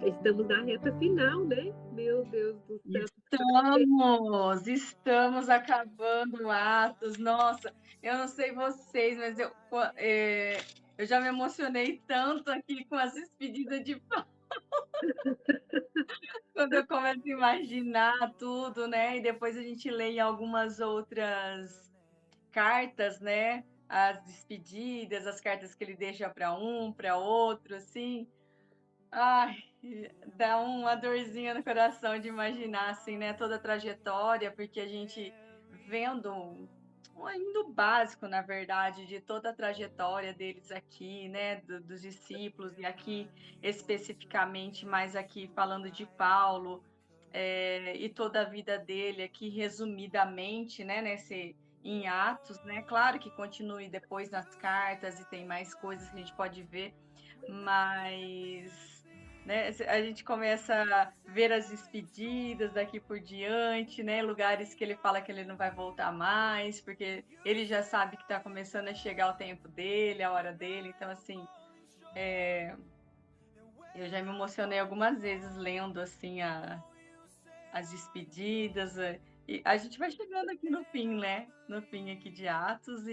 Estamos na reta final, né? Meu Deus do céu. Estamos acabando Atos. Nossa, eu não sei vocês, mas eu já me emocionei tanto aqui com as despedidas de Paulo, quando eu começo a imaginar tudo, né? E depois a gente lê em algumas outras cartas, né? As despedidas, as cartas que ele deixa para um, para outro, assim. Ai, dá uma dorzinha no coração de imaginar, assim, né, toda a trajetória, porque a gente vendo ainda o básico, na verdade, de toda a trajetória deles aqui, né, dos discípulos, e aqui especificamente, mais aqui falando de Paulo, e toda a vida dele aqui resumidamente, né, em Atos, né, claro que continue depois nas cartas e tem mais coisas que a gente pode ver, mas né, a gente começa a ver as despedidas daqui por diante, né, lugares que ele fala que ele não vai voltar mais, porque ele já sabe que está começando a chegar o tempo dele, a hora dele, então assim, eu já me emocionei algumas vezes lendo assim as despedidas, e a gente vai chegando aqui no fim, né, no fim aqui de Atos,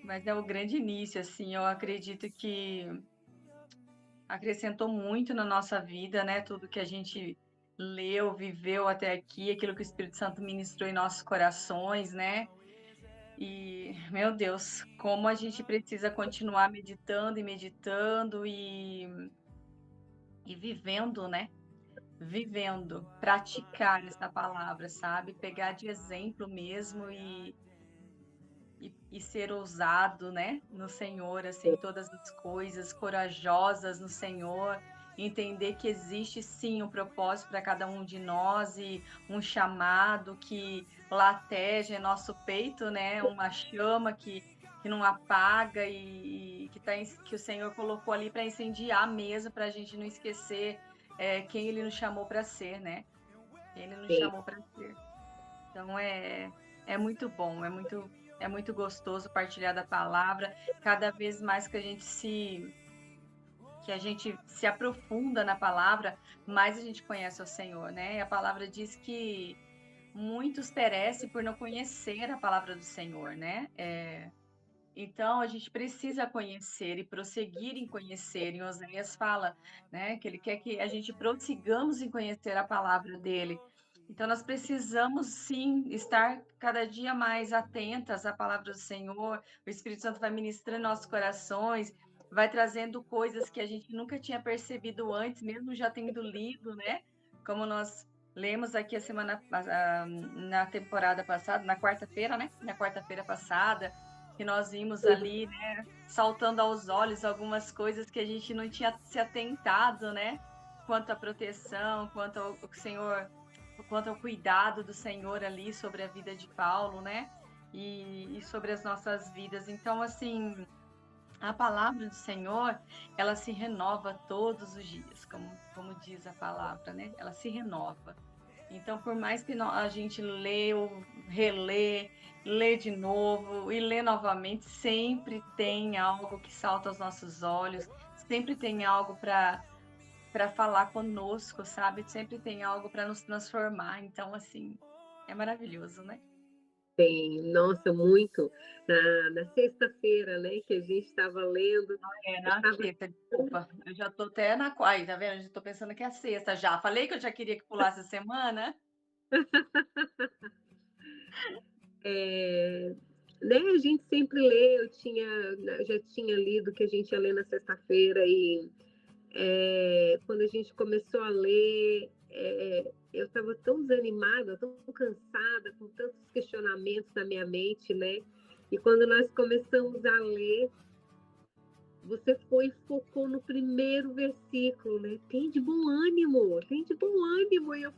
mas é o grande início, assim, eu acredito que acrescentou muito na nossa vida, né? Tudo que a gente leu, viveu até aqui, aquilo que o Espírito Santo ministrou em nossos corações, né? E, meu Deus, como a gente precisa continuar meditando e meditando e vivendo, né? Vivendo, praticar essa palavra, sabe? Pegar de exemplo mesmo e ser ousado, né, no Senhor, assim, todas as coisas, corajosas no Senhor, entender que existe sim um propósito para cada um de nós e um chamado que lateja em nosso peito, né, uma chama que não apaga e que o Senhor colocou ali para incendiar mesmo, para a gente não esquecer quem Ele nos chamou para ser, né? Quem Ele nos Sim. chamou para ser. Então é muito bom, é muito gostoso partilhar da palavra. Cada vez mais que a gente se aprofunda na palavra, mais a gente conhece o Senhor, né? E a palavra diz que muitos perecem por não conhecer a palavra do Senhor, né? Então a gente precisa conhecer e prosseguir em conhecer. E Oséias fala, né, que ele quer que a gente prossigamos em conhecer a palavra dele. Então, nós precisamos, sim, estar cada dia mais atentas à palavra do Senhor. O Espírito Santo vai ministrando em nossos corações, vai trazendo coisas que a gente nunca tinha percebido antes, mesmo já tendo lido, né? Como nós lemos aqui na temporada passada, na quarta-feira, né? Na quarta-feira passada, que nós vimos ali, né? Saltando aos olhos algumas coisas que a gente não tinha se atentado, né? Quanto à proteção, quanto ao cuidado do Senhor ali sobre a vida de Paulo, né? E sobre as nossas vidas. Então, assim, a palavra do Senhor, ela se renova todos os dias, como diz a palavra, né? Ela se renova. Então, por mais que a gente lê ou relê, lê de novo e lê novamente, sempre tem algo que salta aos nossos olhos, sempre tem algo para falar conosco, sabe? Sempre tem algo para nos transformar. Então, assim, é maravilhoso, né? Tem, nossa, muito. Na sexta-feira, né, que a gente estava lendo, eu Na estava. sexta, desculpa. Eu já tô até na quarta, tá vendo? Eu já tô pensando que é sexta já. Falei que eu já queria que pulasse a semana. Né, a gente sempre lê, já tinha lido que a gente ia ler na sexta-feira, e quando a gente começou a ler, eu estava tão desanimada, tão cansada, com tantos questionamentos na minha mente, né? E quando nós começamos a ler, você foi e focou no primeiro versículo, né? Tem de bom ânimo, tem de bom ânimo. E eu,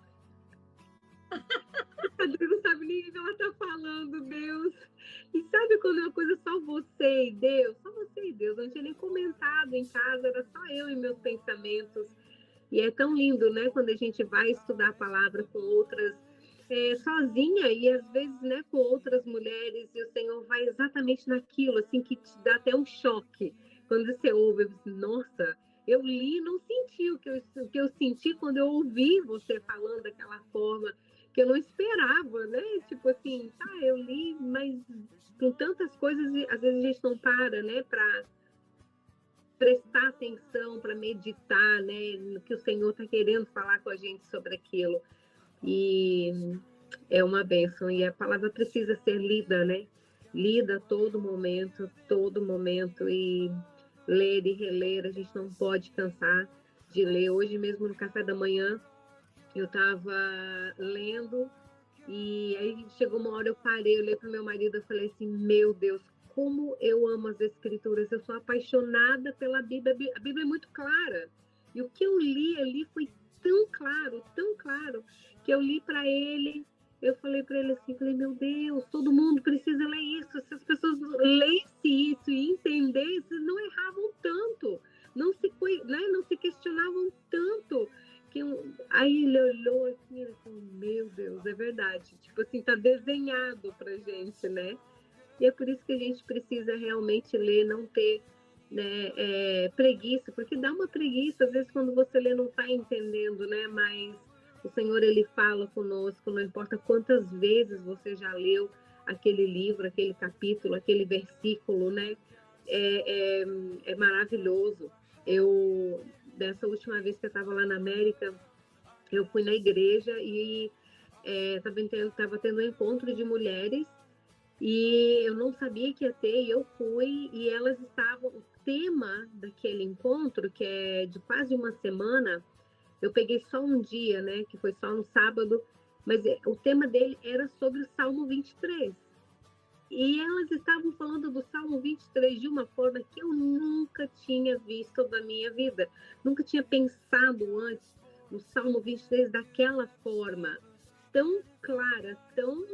a Deus não sabe nem o que ela está falando, Deus. E sabe quando é uma coisa só você e Deus? Só você e Deus. Eu não tinha nem comentado em casa, era só eu e meus pensamentos. E é tão lindo, né? Quando a gente vai estudar a palavra com outras, sozinha e às vezes, né, com outras mulheres, e o Senhor vai exatamente naquilo, assim, que te dá até um choque. Quando você ouve, você, nossa, Eu li e não senti o que eu senti quando eu ouvi você falando daquela forma, que eu não esperava, né? Tipo assim, tá, eu li, mas com tantas coisas, às vezes a gente não para, né, para prestar atenção, para meditar, né, no que o Senhor está querendo falar com a gente sobre aquilo. E é uma bênção. E a palavra precisa ser lida, né? Lida a todo momento. E ler e reler, a gente não pode cansar de ler. Hoje mesmo, no café da manhã, eu estava lendo e aí chegou uma hora, eu parei, eu olhei para o meu marido e falei assim, meu Deus, como eu amo as escrituras, eu sou apaixonada pela Bíblia, a Bíblia é muito clara. E o que eu li ali foi tão claro, que eu li para ele, eu falei para ele assim, falei, meu Deus, todo mundo precisa ler isso, se as pessoas lessem isso e entendessem, não erravam tanto, não se questionavam tanto, que aí ele olhou assim, ele falou, meu Deus, é verdade. Tipo assim, tá desenhado pra gente, né? E é por isso que a gente precisa realmente ler, não ter, né, preguiça, porque dá uma preguiça, às vezes quando você lê não tá entendendo, né? Mas o Senhor, ele fala conosco, não importa quantas vezes você já leu aquele livro, aquele capítulo, aquele versículo, né? É, é, é maravilhoso. Eu, dessa última vez que eu estava lá na América, eu fui na igreja e estava tendo um encontro de mulheres e eu não sabia que ia ter, e eu fui, e elas estavam, o tema daquele encontro, que é de quase uma semana, eu peguei só um dia, né, que foi só no sábado, mas o tema dele era sobre o Salmo 23. E elas estavam falando do Salmo 23 de uma forma que eu nunca tinha visto na minha vida. Nunca tinha pensado antes no Salmo 23 daquela forma. Tão clara, tão.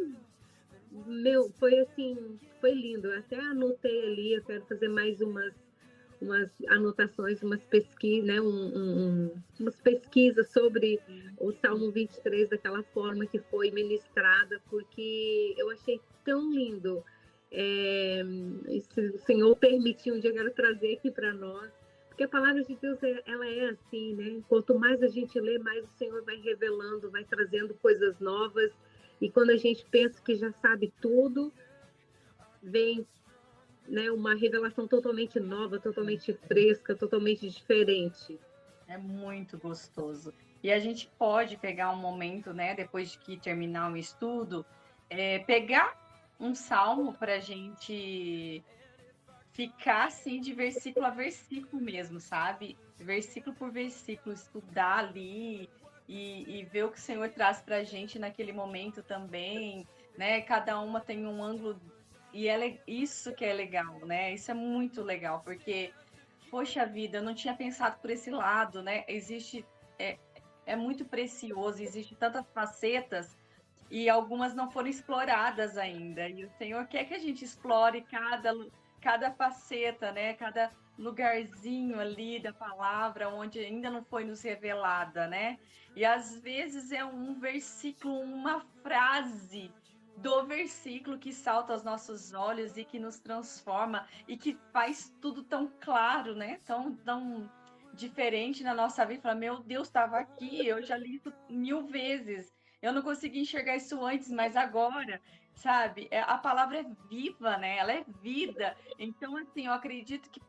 Meu, foi assim, foi lindo. Eu até anotei ali, eu quero fazer mais umas anotações, umas pesquisas, né, umas pesquisas sobre o Salmo 23 daquela forma que foi ministrada, porque eu achei tão lindo. Se o Senhor permitir, um dia eu quero trazer aqui para nós, porque a palavra de Deus, ela é assim, né? Quanto mais a gente lê, mais o Senhor vai revelando, vai trazendo coisas novas, e quando a gente pensa que já sabe tudo, vem, né, uma revelação totalmente nova, totalmente fresca, totalmente diferente. É muito gostoso. E a gente pode pegar um momento, né, depois de que terminar o estudo, pegar um salmo para a gente ficar assim de versículo a versículo mesmo, sabe? Versículo por versículo, estudar ali e ver o que o Senhor traz para a gente naquele momento também, né? Cada uma tem um ângulo e isso que é legal, né? Isso é muito legal, porque poxa vida, eu não tinha pensado por esse lado, né? É muito precioso, existe tantas facetas e algumas não foram exploradas ainda. E o Senhor quer que a gente explore cada faceta, né? Cada lugarzinho ali da palavra onde ainda não foi nos revelada, né? E às vezes é um versículo, uma frase do versículo que salta aos nossos olhos e que nos transforma e que faz tudo tão claro, né? Tão diferente na nossa vida. Fala, meu Deus, estava aqui, eu já li isso 1000 vezes. Eu não consegui enxergar isso antes, mas agora, sabe? A palavra é viva, né? Ela é vida. Então, assim, eu acredito que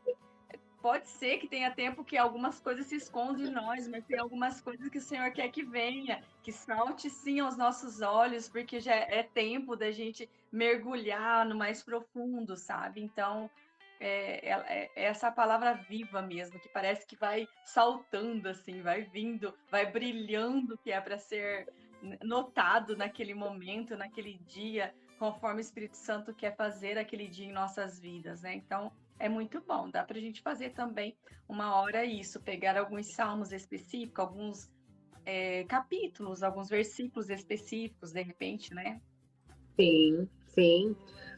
pode ser que tenha tempo que algumas coisas se escondem em nós, mas tem algumas coisas que o Senhor quer que venha, que salte sim aos nossos olhos, porque já é tempo da gente mergulhar no mais profundo, sabe? Então, é essa palavra viva mesmo, que parece que vai saltando assim, vai vindo, vai brilhando, que é para ser notado naquele momento, naquele dia, conforme o Espírito Santo quer fazer aquele dia em nossas vidas, né? Então, é muito bom. Dá para a gente fazer também uma hora isso, pegar alguns salmos específicos, alguns capítulos, alguns versículos específicos, de repente, né? Sim, sim.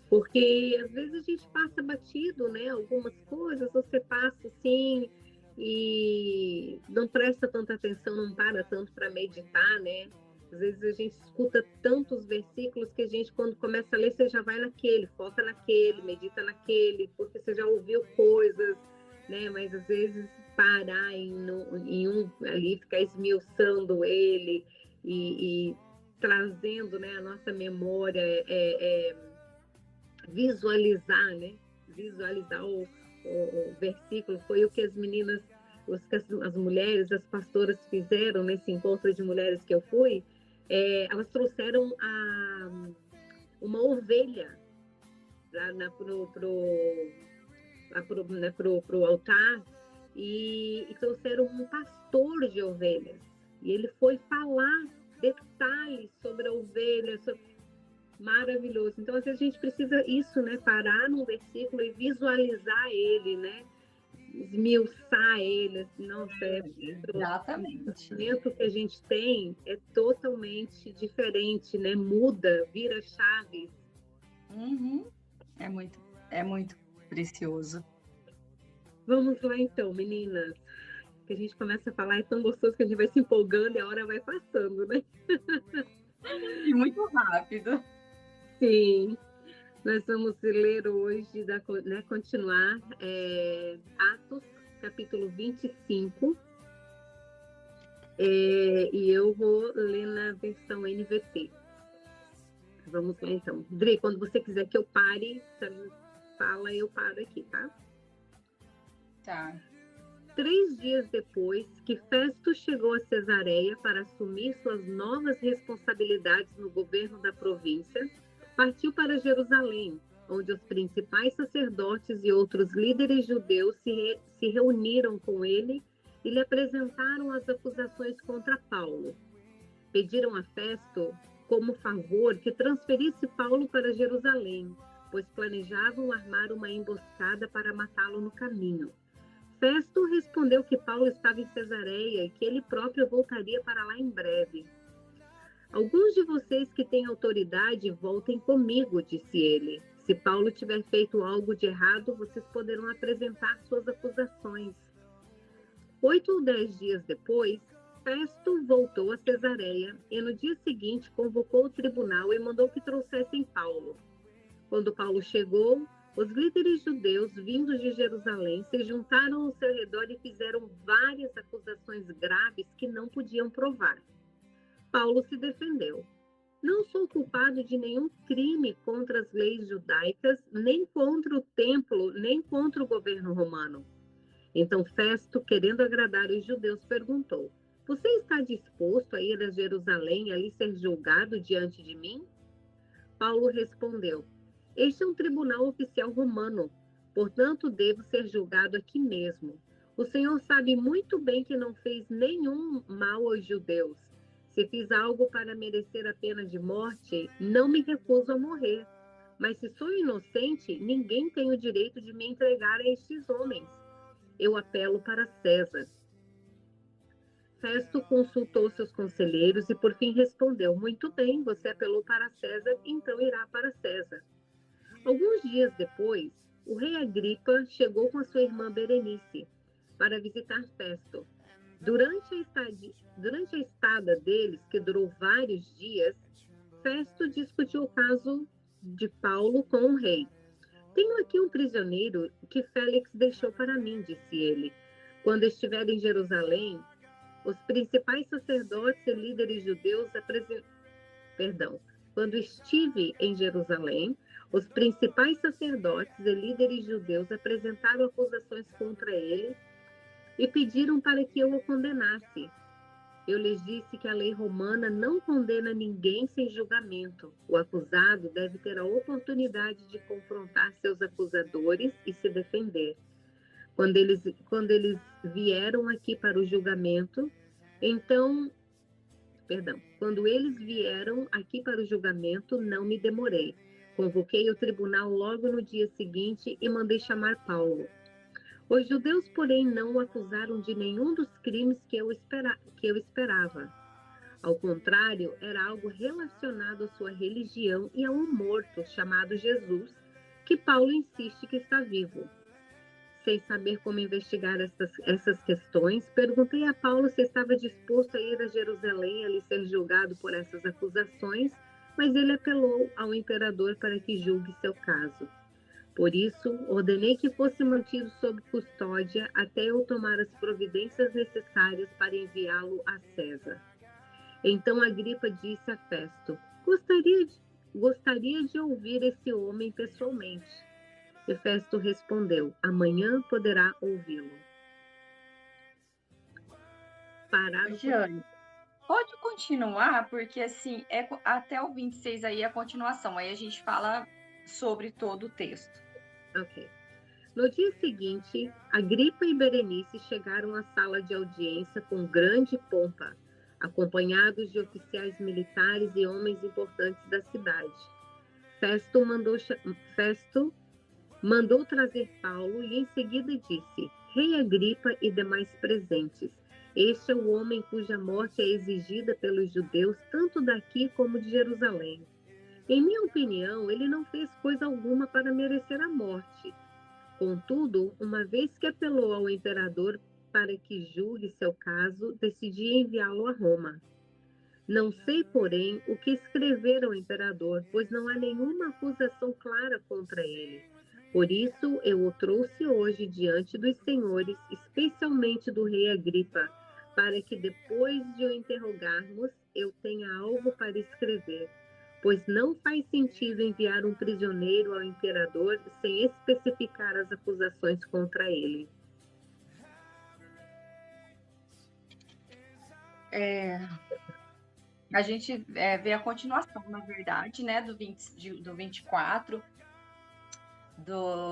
Porque às vezes a gente passa batido, né? Algumas coisas você passa assim e não presta tanta atenção, não para tanto para meditar, né? Às vezes a gente escuta tantos versículos que a gente, quando começa a ler, você já vai naquele, foca naquele, medita naquele, porque você já ouviu coisas, né? Mas às vezes parar em um ali, ficar esmiuçando ele e trazendo, né, a nossa memória, visualizar, né? Visualizar o versículo foi o que as meninas, as mulheres, as pastoras fizeram nesse encontro de mulheres que eu fui. Elas trouxeram uma ovelha lá pro altar e trouxeram um pastor de ovelhas. E ele foi falar detalhes sobre a ovelha, maravilhoso. Então, às vezes, a gente precisa isso, né? Parar num versículo e visualizar ele, né? Esmiuçar ele. Assim, nossa, Exatamente. o conhecimento que a gente tem é totalmente diferente, né? Muda, vira chaves. Uhum. É muito precioso. Vamos lá, então, meninas. Que a gente começa a falar, é tão gostoso que a gente vai se empolgando e a hora vai passando, né? E muito rápido. Sim. Nós vamos ler hoje, né, continuar Atos, capítulo 25, e eu vou ler na versão NVT. Vamos lá, então. Dri, quando você quiser que eu pare, você fala, eu paro aqui, tá? Tá. 3 dias depois que Festo chegou a Cesareia para assumir suas novas responsabilidades no governo da província, partiu para Jerusalém, onde os principais sacerdotes e outros líderes judeus se reuniram com ele e lhe apresentaram as acusações contra Paulo. Pediram a Festo, como favor, que transferisse Paulo para Jerusalém, pois planejavam armar uma emboscada para matá-lo no caminho. Festo respondeu que Paulo estava em Cesareia e que ele próprio voltaria para lá em breve. Alguns de vocês que têm autoridade, voltem comigo, disse ele. Se Paulo tiver feito algo de errado, vocês poderão apresentar suas acusações. 8 ou 10 dias depois, Festo voltou a Cesareia e no dia seguinte convocou o tribunal e mandou que trouxessem Paulo. Quando Paulo chegou, os líderes judeus vindos de Jerusalém se juntaram ao seu redor e fizeram várias acusações graves que não podiam provar. Paulo se defendeu. Não sou culpado de nenhum crime contra as leis judaicas, nem contra o templo, nem contra o governo romano. Então Festo, querendo agradar os judeus, perguntou: Você está disposto a ir a Jerusalém e ali ser julgado diante de mim? Paulo respondeu: Este é um tribunal oficial romano, portanto devo ser julgado aqui mesmo. O Senhor sabe muito bem que não fez nenhum mal aos judeus. Se fiz algo para merecer a pena de morte, não me recuso a morrer. Mas se sou inocente, ninguém tem o direito de me entregar a estes homens. Eu apelo para César. Festo consultou seus conselheiros e por fim respondeu: Muito bem, você apelou para César, então irá para César. Alguns dias depois, o rei Agripa chegou com a sua irmã Berenice para visitar Festo. Durante a estada deles, que durou vários dias, Festo discutiu o caso de Paulo com o rei. Tenho aqui um prisioneiro que Félix deixou para mim, disse ele. Quando estiver em Jerusalém, os principais sacerdotes e líderes judeus Quando estive em Jerusalém, os principais sacerdotes e líderes judeus apresentaram acusações contra ele e pediram para que eu o condenasse. Eu lhes disse que a lei romana não condena ninguém sem julgamento. O acusado deve ter a oportunidade de confrontar seus acusadores e se defender. Quando eles vieram aqui para o julgamento, quando eles vieram aqui para o julgamento, não me demorei. Convoquei o tribunal logo no dia seguinte e mandei chamar Paulo. Os judeus, porém, não o acusaram de nenhum dos crimes que eu esperava. Ao contrário, era algo relacionado à sua religião e a um morto chamado Jesus, que Paulo insiste que está vivo. Sem saber como investigar essas questões, perguntei a Paulo se estava disposto a ir a Jerusalém e ali ser julgado por essas acusações, mas ele apelou ao imperador para que julgue seu caso. Por isso, ordenei que fosse mantido sob custódia até eu tomar as providências necessárias para enviá-lo a César. Então Agripa disse a Festo: gostaria de ouvir esse homem pessoalmente. E Festo respondeu: amanhã poderá ouvi-lo. Jane, pode continuar, porque assim, até o 26 aí é a continuação, aí a gente fala sobre todo o texto. Ok. No dia seguinte, Agripa e Berenice chegaram à sala de audiência com grande pompa, acompanhados de oficiais militares e homens importantes da cidade. Festo mandou trazer Paulo e em seguida disse: Rei Agripa e demais presentes, este é o homem cuja morte é exigida pelos judeus tanto daqui como de Jerusalém. Em minha opinião, ele não fez coisa alguma para merecer a morte. Contudo, uma vez que apelou ao imperador para que julgue seu caso, decidi enviá-lo a Roma. Não sei, porém, o que escrever ao imperador, pois não há nenhuma acusação clara contra ele. Por isso, eu o trouxe hoje diante dos senhores, especialmente do rei Agripa, para que depois de o interrogarmos, eu tenha algo para escrever. Pois não faz sentido enviar um prisioneiro ao imperador sem especificar as acusações contra ele. A gente vê a continuação, na verdade, né, do 24,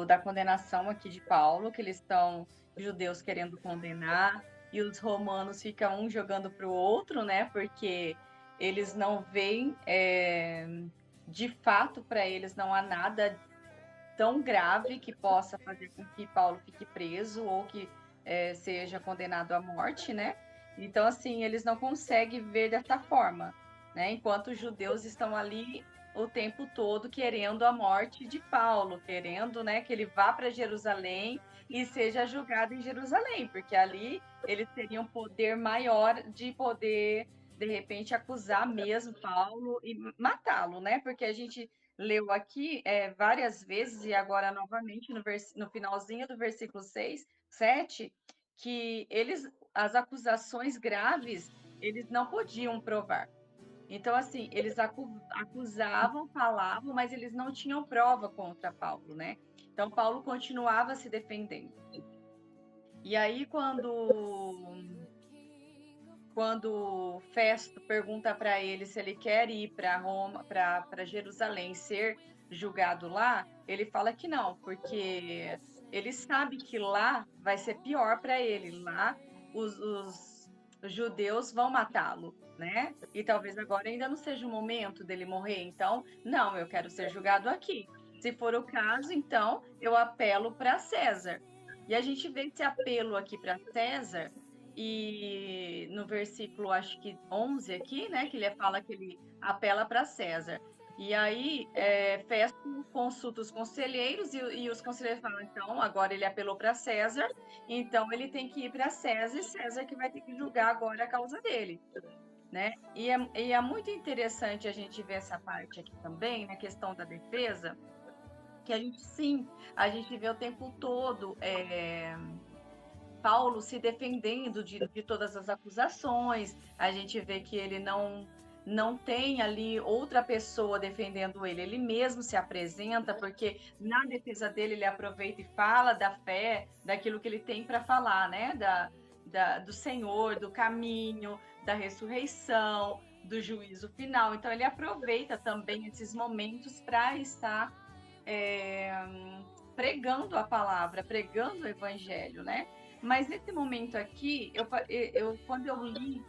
da condenação aqui de Paulo, que eles estão, judeus querendo condenar, e os romanos ficam um jogando para o outro, né, porque eles não veem, de fato, para eles não há nada tão grave que possa fazer com que Paulo fique preso ou que seja condenado à morte, né? Então, assim, eles não conseguem ver dessa forma, né? Enquanto os judeus estão ali o tempo todo querendo a morte de Paulo, querendo, né, que ele vá para Jerusalém e seja julgado em Jerusalém, porque ali eles teriam poder maior de poder, de repente, acusar mesmo Paulo e matá-lo, né? Porque a gente leu aqui várias vezes, e agora novamente no finalzinho do versículo 6, 7, que as acusações graves, eles não podiam provar. Então, assim, eles acusavam, falavam, mas eles não tinham prova contra Paulo, né? Então, Paulo continuava se defendendo. E aí, quando Festo pergunta para ele se ele quer ir para Roma, para Jerusalém, ser julgado lá, ele fala que não, porque ele sabe que lá vai ser pior para ele. Lá os judeus vão matá-lo, né? E talvez agora ainda não seja o momento dele morrer. Então, não, eu quero ser julgado aqui. Se for o caso, então eu apelo para César. E a gente vê esse apelo aqui para César. E no versículo, acho que 11 aqui, né, que ele fala que ele apela para César. E aí, Festo consulta os conselheiros e os conselheiros falam, então, agora ele apelou para César, então ele tem que ir para César e César que vai ter que julgar agora a causa dele, né? E é muito interessante a gente ver essa parte aqui também, na questão da defesa, que a gente vê o tempo todo Paulo se defendendo de todas as acusações, a gente vê que ele não tem ali outra pessoa defendendo ele, ele mesmo se apresenta, porque na defesa dele ele aproveita e fala da fé, daquilo que ele tem para falar, né? Do Senhor, do caminho, da ressurreição, do juízo final. Então ele aproveita também esses momentos para estar pregando a palavra, pregando o evangelho, né? Mas nesse momento aqui, quando eu li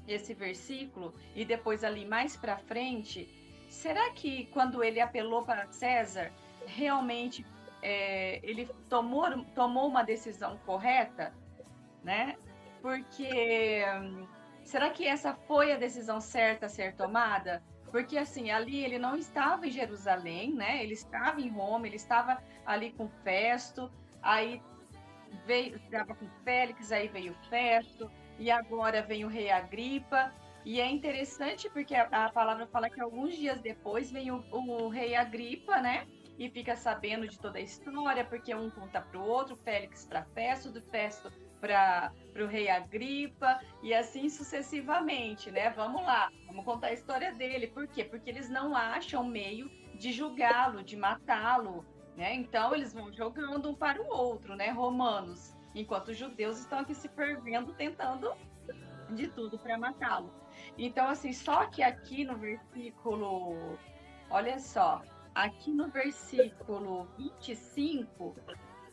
esse versículo e depois ali mais para frente, será que quando ele apelou para César, realmente ele tomou uma decisão correta, né? Porque será que essa foi a decisão certa a ser tomada? Porque assim, ali ele não estava em Jerusalém, né? Ele estava em Roma, ele estava ali com Festo, aí estava com Félix, aí veio Festo, e agora vem o rei Agripa. E é interessante porque a palavra fala que alguns dias depois vem o rei Agripa, né? e fica sabendo de toda a história, porque um conta para o outro, Félix para Festo, do Festo para o rei Agripa, e assim sucessivamente, né? Vamos lá, vamos contar a história dele. Por quê? Porque eles não acham meio de julgá-lo, de matá-lo, né? Então eles vão jogando um para o outro, né? Romanos, enquanto os judeus estão aqui se fervendo, tentando de tudo para matá-lo. Então, assim, só que aqui no versículo, olha só, aqui no versículo 25,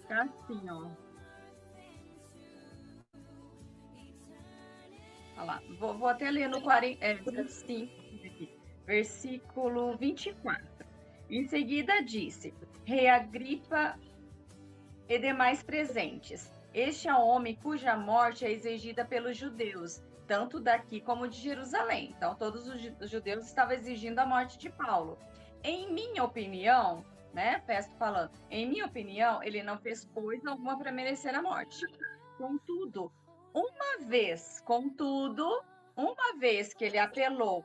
tá assim, ó. Olha lá, vou até ler no 45, versículo 24. Em seguida disse, Rei Agripa e demais presentes, este é um homem cuja morte é exigida pelos judeus, tanto daqui como de Jerusalém. Então, todos os judeus estavam exigindo a morte de Paulo. Em minha opinião, né, Festo falando, em minha opinião, ele não fez coisa alguma para merecer a morte. Contudo, uma vez que ele apelou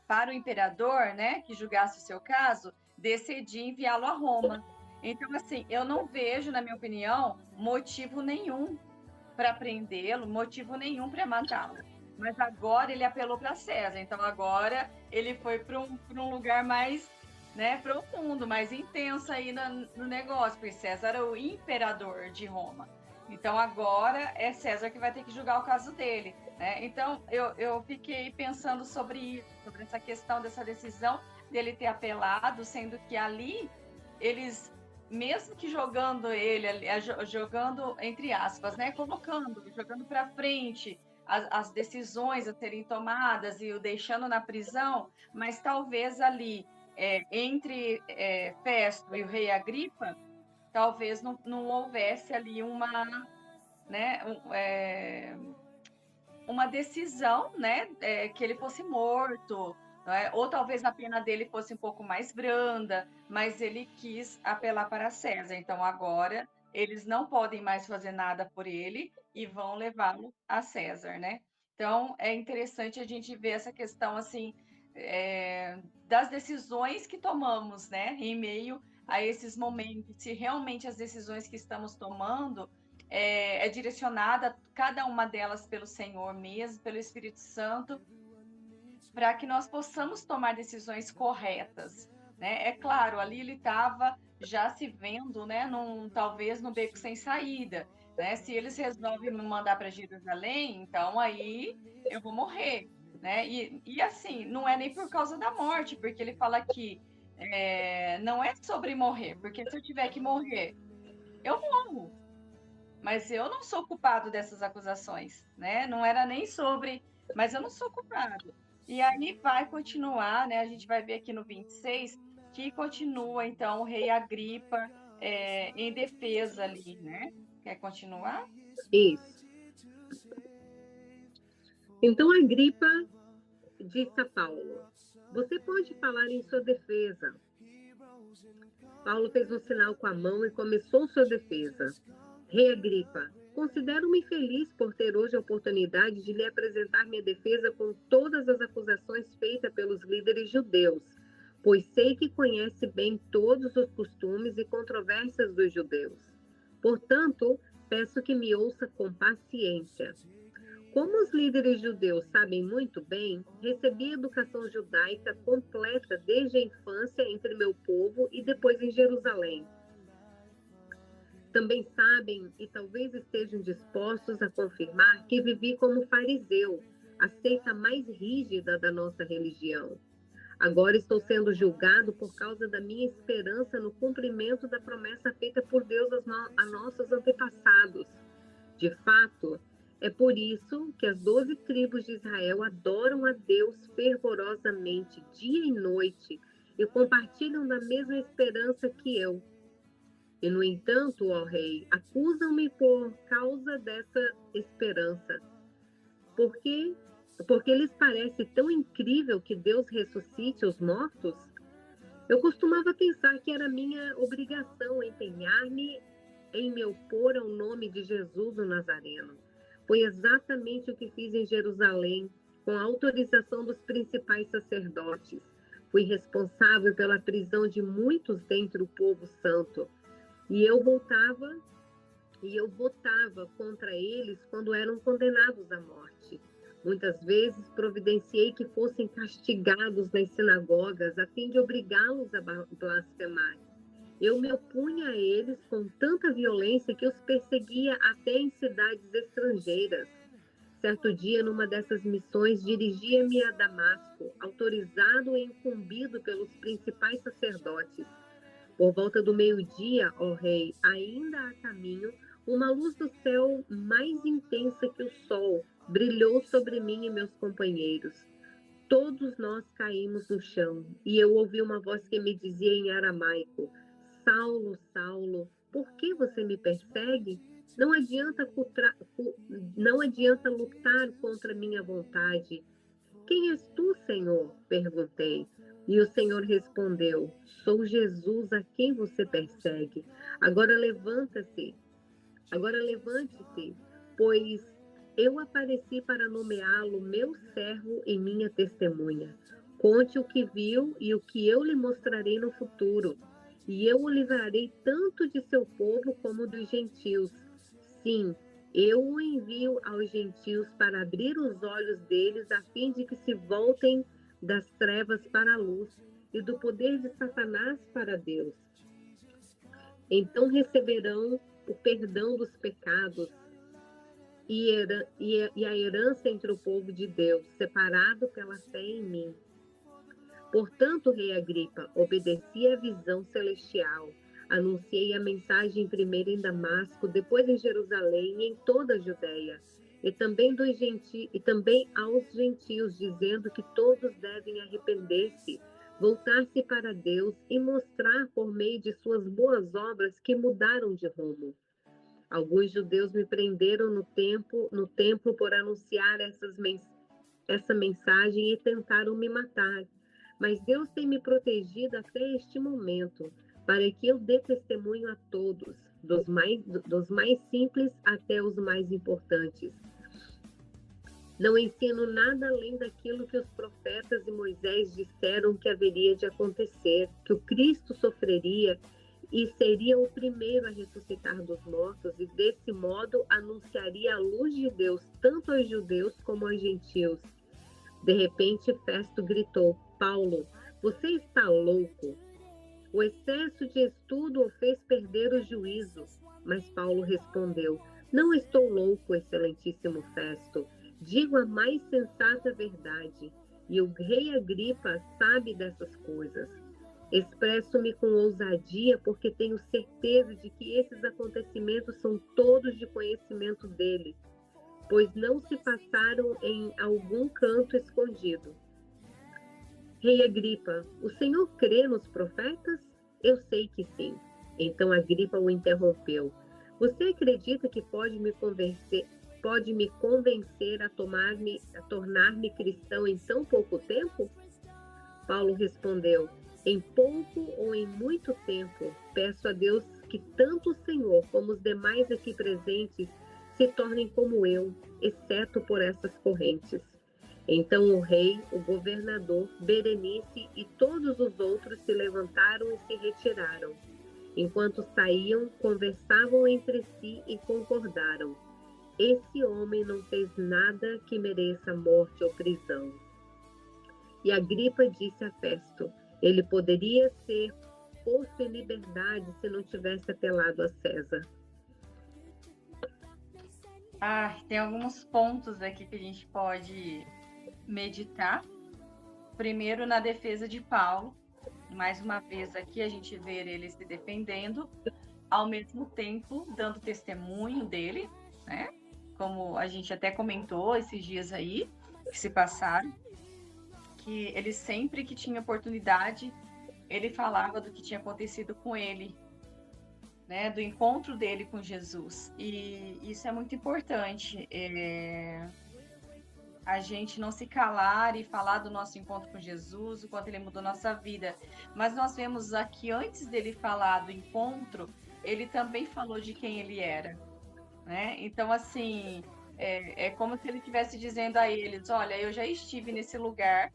para o imperador, né, que julgasse o seu caso, decidi enviá-lo a Roma. Então, assim, eu não vejo, na minha opinião, motivo nenhum para prendê-lo, motivo nenhum para matá-lo. Mas agora ele apelou para César, então agora ele foi para um lugar mais, né, profundo, mais intenso aí no negócio, porque César era o imperador de Roma. Então agora é César que vai ter que julgar o caso dele, né? Então eu fiquei pensando sobre isso, sobre essa questão dessa decisão dele ter apelado, sendo que ali eles, mesmo que jogando ele, jogando entre aspas, né, jogando para frente as decisões a serem tomadas e o deixando na prisão, mas talvez ali entre Festo e o rei Agripa, talvez não houvesse ali né, uma decisão, né, que ele fosse morto, né? Ou talvez a pena dele fosse um pouco mais branda, mas ele quis apelar para César. Então agora eles não podem mais fazer nada por ele e vão levá-lo a César, né? Então é interessante a gente ver essa questão assim das decisões que tomamos, né, em meio a esses momentos, se realmente as decisões que estamos tomando é direcionada, cada uma delas pelo Senhor mesmo, pelo Espírito Santo, para que nós possamos tomar decisões corretas, né? É claro, ali ele estava já se vendo, né, talvez no beco sem saída, né? Se eles resolvem me mandar para Jerusalém, então aí eu vou morrer, né? E assim, não é nem por causa da morte, porque ele fala que não é sobre morrer, porque se eu tiver que morrer, eu morro. Mas eu não sou culpado dessas acusações, né? Não era nem sobre, mas eu não sou culpado. E aí vai continuar, né? A gente vai ver aqui no 26 que continua, então, o rei Agripa em defesa ali, né? Quer continuar? Isso. Então, Agripa disse a Paulo, você pode falar em sua defesa. Paulo fez um sinal com a mão e começou sua defesa. Rei Agripa, considero-me feliz por ter hoje a oportunidade de lhe apresentar minha defesa com todas as acusações feitas pelos líderes judeus, pois sei que conhece bem todos os costumes e controvérsias dos judeus. Portanto, peço que me ouça com paciência. Como os líderes judeus sabem muito bem, recebi educação judaica completa desde a infância entre meu povo e depois em Jerusalém. Também sabem e talvez estejam dispostos a confirmar que vivi como fariseu, a seita mais rígida da nossa religião. Agora estou sendo julgado por causa da minha esperança no cumprimento da promessa feita por Deus a nossos antepassados. De fato, é por isso que as 12 tribos de Israel adoram a Deus fervorosamente, dia e noite, e compartilham da mesma esperança que eu. E, no entanto, ó rei, acusam-me por causa dessa esperança. Porque lhes parece tão incrível que Deus ressuscite os mortos? Eu costumava pensar que era minha obrigação empenhar-me em me opor ao nome de Jesus o Nazareno. Foi exatamente o que fiz em Jerusalém, com a autorização dos principais sacerdotes. fui responsável pela prisão de muitos dentre o povo santo. E eu votava contra eles quando eram condenados à morte. Muitas vezes providenciei que fossem castigados nas sinagogas, a fim de obrigá-los a blasfemar. Eu me opunha a eles com tanta violência que os perseguia até em cidades estrangeiras. Certo dia, numa dessas missões, dirigia-me a Damasco, autorizado e incumbido pelos principais sacerdotes. Por volta do meio-dia, ó rei, ainda a caminho, uma luz do céu mais intensa que o sol brilhou sobre mim e meus companheiros. Todos nós caímos no chão, e eu ouvi uma voz que me dizia em aramaico: Saulo, Saulo, por que você me persegue? Não adianta lutar contra minha vontade. Quem és tu, Senhor? Perguntei. E o Senhor respondeu: Sou Jesus a quem você persegue. Agora levante-se, pois eu apareci para nomeá-lo meu servo e minha testemunha. Conte o que viu e o que eu lhe mostrarei no futuro. E eu o livrarei tanto de seu povo como dos gentios. Sim, eu o envio aos gentios para abrir os olhos deles, a fim de que se voltem das trevas para a luz e do poder de Satanás para Deus. Então receberão o perdão dos pecados e a herança entre o povo de Deus, separado pela fé em mim. Portanto, rei Agripa, obedeci à visão celestial. Anunciei a mensagem primeiro em Damasco, depois em Jerusalém e em toda a Judéia, e também aos gentios, dizendo que todos devem arrepender-se, voltar-se para Deus e mostrar por meio de suas boas obras que mudaram de rumo. Alguns judeus me prenderam no templo por anunciar essa mensagem e tentaram me matar. Mas Deus tem me protegido até este momento, para que eu dê testemunho a todos, dos mais simples até os mais importantes. Não ensino nada além daquilo que os profetas e Moisés disseram que haveria de acontecer, que o Cristo sofreria e seria o primeiro a ressuscitar dos mortos, e desse modo anunciaria a luz de Deus tanto aos judeus como aos gentios. De repente, Festo gritou: Paulo, você está louco? O excesso de estudo o fez perder o juízo. Mas Paulo respondeu: Não estou louco, excelentíssimo Festo. Digo a mais sensata verdade, e o rei Agripa sabe dessas coisas. Expresso-me com ousadia porque tenho certeza de que esses acontecimentos são todos de conhecimento dele, pois não se passaram em algum canto escondido. Rei Agripa, o senhor crê nos profetas? Eu sei que sim. Então Agripa o interrompeu. Você acredita que pode me convencer a tornar-me cristão em tão pouco tempo? Paulo respondeu: Em pouco ou em muito tempo, peço a Deus que tanto o Senhor como os demais aqui presentes se tornem como eu, exceto por essas correntes. Então o rei, o governador, Berenice e todos os outros se levantaram e se retiraram. Enquanto saíam, conversavam entre si e concordaram: Esse homem não fez nada que mereça morte ou prisão. E Agripa disse a Festo: Ele poderia ser posto em liberdade se não tivesse apelado a César. Tem alguns pontos aqui que a gente pode meditar. Primeiro, na defesa de Paulo. Mais uma vez aqui a gente vê ele se defendendo, ao mesmo tempo dando testemunho dele, né? Como a gente até comentou esses dias aí, que se passaram, que ele sempre que tinha oportunidade, ele falava do que tinha acontecido com ele, né? Do encontro dele com Jesus. E isso é muito importante. A gente não se calar e falar do nosso encontro com Jesus, o quanto ele mudou nossa vida. Mas nós vemos aqui, antes dele falar do encontro, ele também falou de quem ele era, né? Então, assim, é como se ele estivesse dizendo a eles: olha, eu já estive nesse lugar,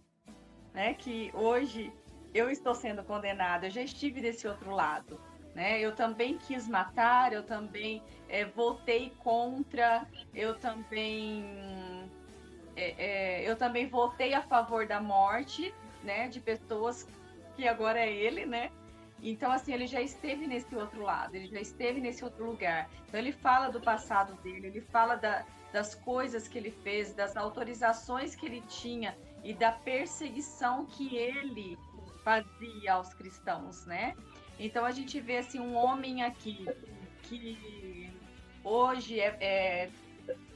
né? Que hoje eu estou sendo condenada, eu já estive desse outro lado, né? Eu também quis matar, eu também votei contra, eu também votei a favor da morte, né, de pessoas que agora é ele, né? Então, assim, ele já esteve nesse outro lado, ele já esteve nesse outro lugar. Então, ele fala do passado dele, ele fala das coisas que ele fez, das autorizações que ele tinha e da perseguição que ele fazia aos cristãos, né? Então, a gente vê, assim, um homem aqui que hoje é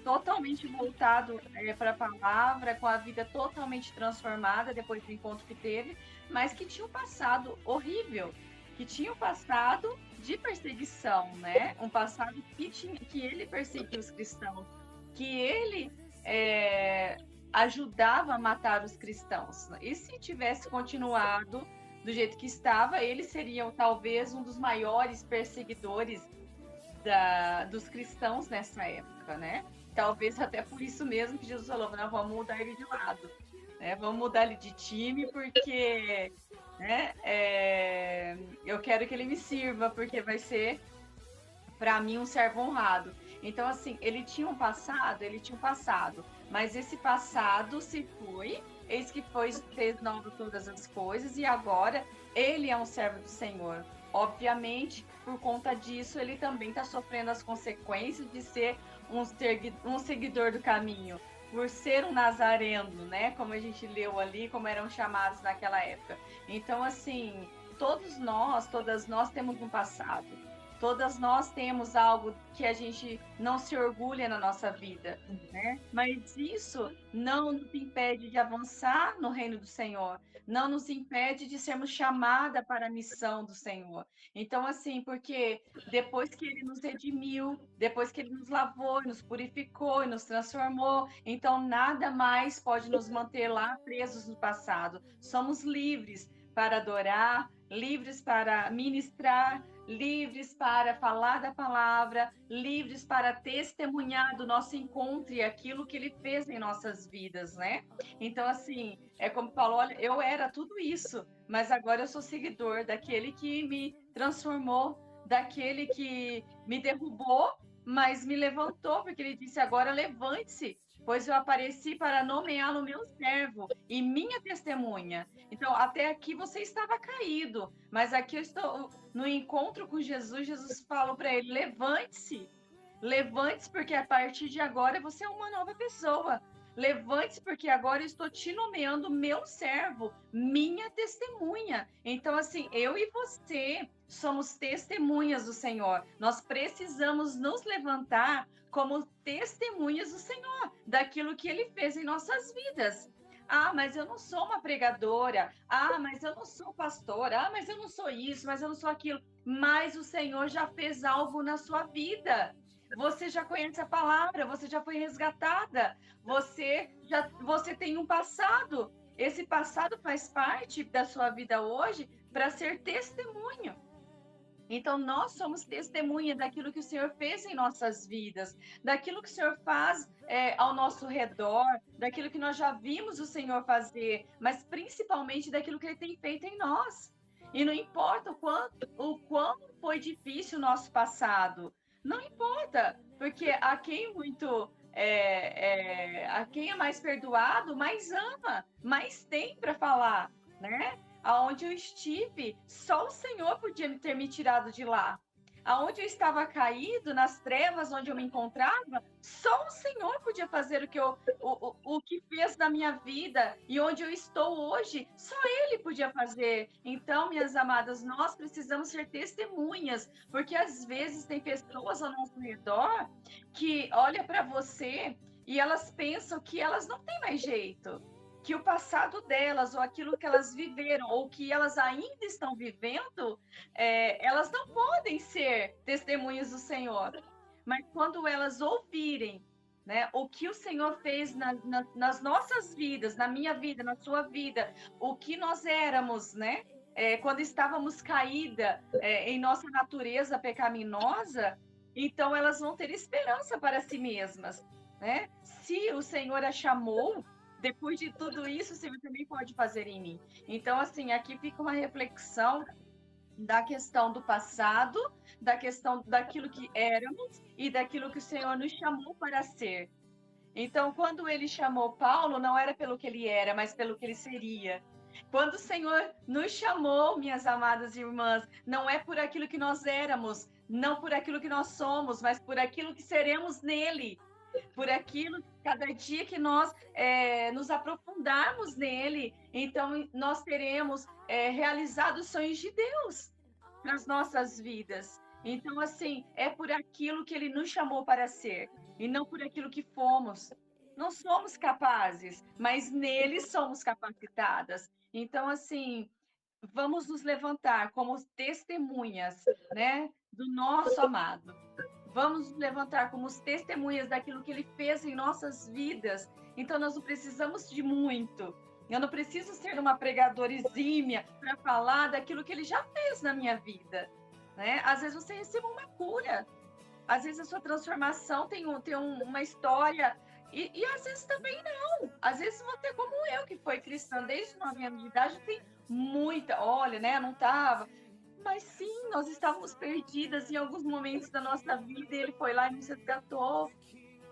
totalmente voltado para a palavra, com a vida totalmente transformada depois do encontro que teve, mas que tinha um passado horrível, que tinha um passado de perseguição, né? Um passado que ele perseguia os cristãos, que ele ajudava a matar os cristãos. E se tivesse continuado do jeito que estava, ele seria talvez um dos maiores perseguidores dos cristãos nessa época, né? Talvez até por isso mesmo que Jesus falou, não, vamos mudar ele de lado, né? Vamos mudar ele de time, porque né, eu quero que ele me sirva, porque vai ser, para mim, um servo honrado. Então, assim, ele tinha um passado, mas esse passado se foi, eis que fez novo todas as coisas, e agora ele é um servo do Senhor. Obviamente, por conta disso, ele também está sofrendo as consequências de ser um seguidor do caminho, por ser um nazareno, né? Como a gente leu ali, como eram chamados naquela época. Então, assim, todas nós temos um passado. Todas nós temos algo que a gente não se orgulha na nossa vida, né? Mas isso não nos impede de avançar no reino do Senhor, não nos impede de sermos chamada para a missão do Senhor. Então, assim, porque depois que Ele nos redimiu, depois que Ele nos lavou, nos purificou e nos transformou, então nada mais pode nos manter lá presos no passado. Somos livres para adorar, livres para ministrar, livres para falar da palavra, livres para testemunhar do nosso encontro e aquilo que ele fez em nossas vidas, né? Então, assim, é como falou, olha, eu era tudo isso, mas agora eu sou seguidor daquele que me transformou, daquele que me derrubou, mas me levantou, porque ele disse, agora levante-se, pois eu apareci para nomeá-lo meu servo e minha testemunha. Então, até aqui você estava caído, mas aqui eu estou no encontro com Jesus. Jesus fala para ele: levante-se, levante-se, porque a partir de agora você é uma nova pessoa. Levante-se, porque agora eu estou te nomeando meu servo, minha testemunha. Então, assim, eu e você somos testemunhas do Senhor. Nós precisamos nos levantar como testemunhas do Senhor, daquilo que Ele fez em nossas vidas. Ah, mas eu não sou uma pregadora. Ah, mas eu não sou pastora. Ah, mas eu não sou isso, mas eu não sou aquilo. Mas o Senhor já fez algo na sua vida. Você já conhece a palavra, você já foi resgatada, você tem um passado. Esse passado faz parte da sua vida hoje para ser testemunho. Então, nós somos testemunha daquilo que o Senhor fez em nossas vidas, daquilo que o Senhor faz ao nosso redor, daquilo que nós já vimos o Senhor fazer, mas principalmente daquilo que Ele tem feito em nós. E não importa o quão foi difícil o nosso passado, não importa, porque a quem é mais perdoado, mais ama, mais tem para falar, né? Aonde eu estive, só o Senhor podia ter me tirado de lá. Aonde eu estava caído, nas trevas onde eu me encontrava, só o Senhor podia fazer o que fez na minha vida, e onde eu estou hoje, só Ele podia fazer. Então, minhas amadas, nós precisamos ser testemunhas, porque às vezes tem pessoas ao nosso redor que olham para você e elas pensam que elas não têm mais jeito, que o passado delas, ou aquilo que elas viveram, ou que elas ainda estão vivendo, elas não podem ser testemunhas do Senhor. Mas quando elas ouvirem, né, o que o Senhor fez nas nossas vidas, na minha vida, na sua vida, o que nós éramos, né? Quando estávamos caída em nossa natureza pecaminosa, então elas vão ter esperança para si mesmas, né? Se o Senhor a chamou, depois de tudo isso, o Senhor também pode fazer em mim. Então, assim, aqui fica uma reflexão da questão do passado, da questão daquilo que éramos e daquilo que o Senhor nos chamou para ser. Então, quando ele chamou Paulo, não era pelo que ele era, mas pelo que ele seria. Quando o Senhor nos chamou, minhas amadas irmãs, não é por aquilo que nós éramos, não por aquilo que nós somos, mas por aquilo que seremos nele. Por aquilo, cada dia que nós nos aprofundarmos nele, então nós teremos realizado os sonhos de Deus nas nossas vidas. Então, assim, é por aquilo que ele nos chamou para ser, e não por aquilo que fomos. Não somos capazes, mas nele somos capacitadas. Então, assim, vamos nos levantar como testemunhas, né, do nosso amado. Vamos nos levantar como testemunhas daquilo que ele fez em nossas vidas. Então, nós não precisamos de muito. Eu não preciso ser uma pregadora exímia para falar daquilo que ele já fez na minha vida, né? Às vezes você recebe uma cura, às vezes a sua transformação tem uma história, e às vezes também não. Às vezes você, como eu, que foi cristã desde 9 anos de idade, tem muita, olha, né, não estava, mas sim, nós estávamos perdidas em alguns momentos da nossa vida, e ele foi lá e nos resgatou.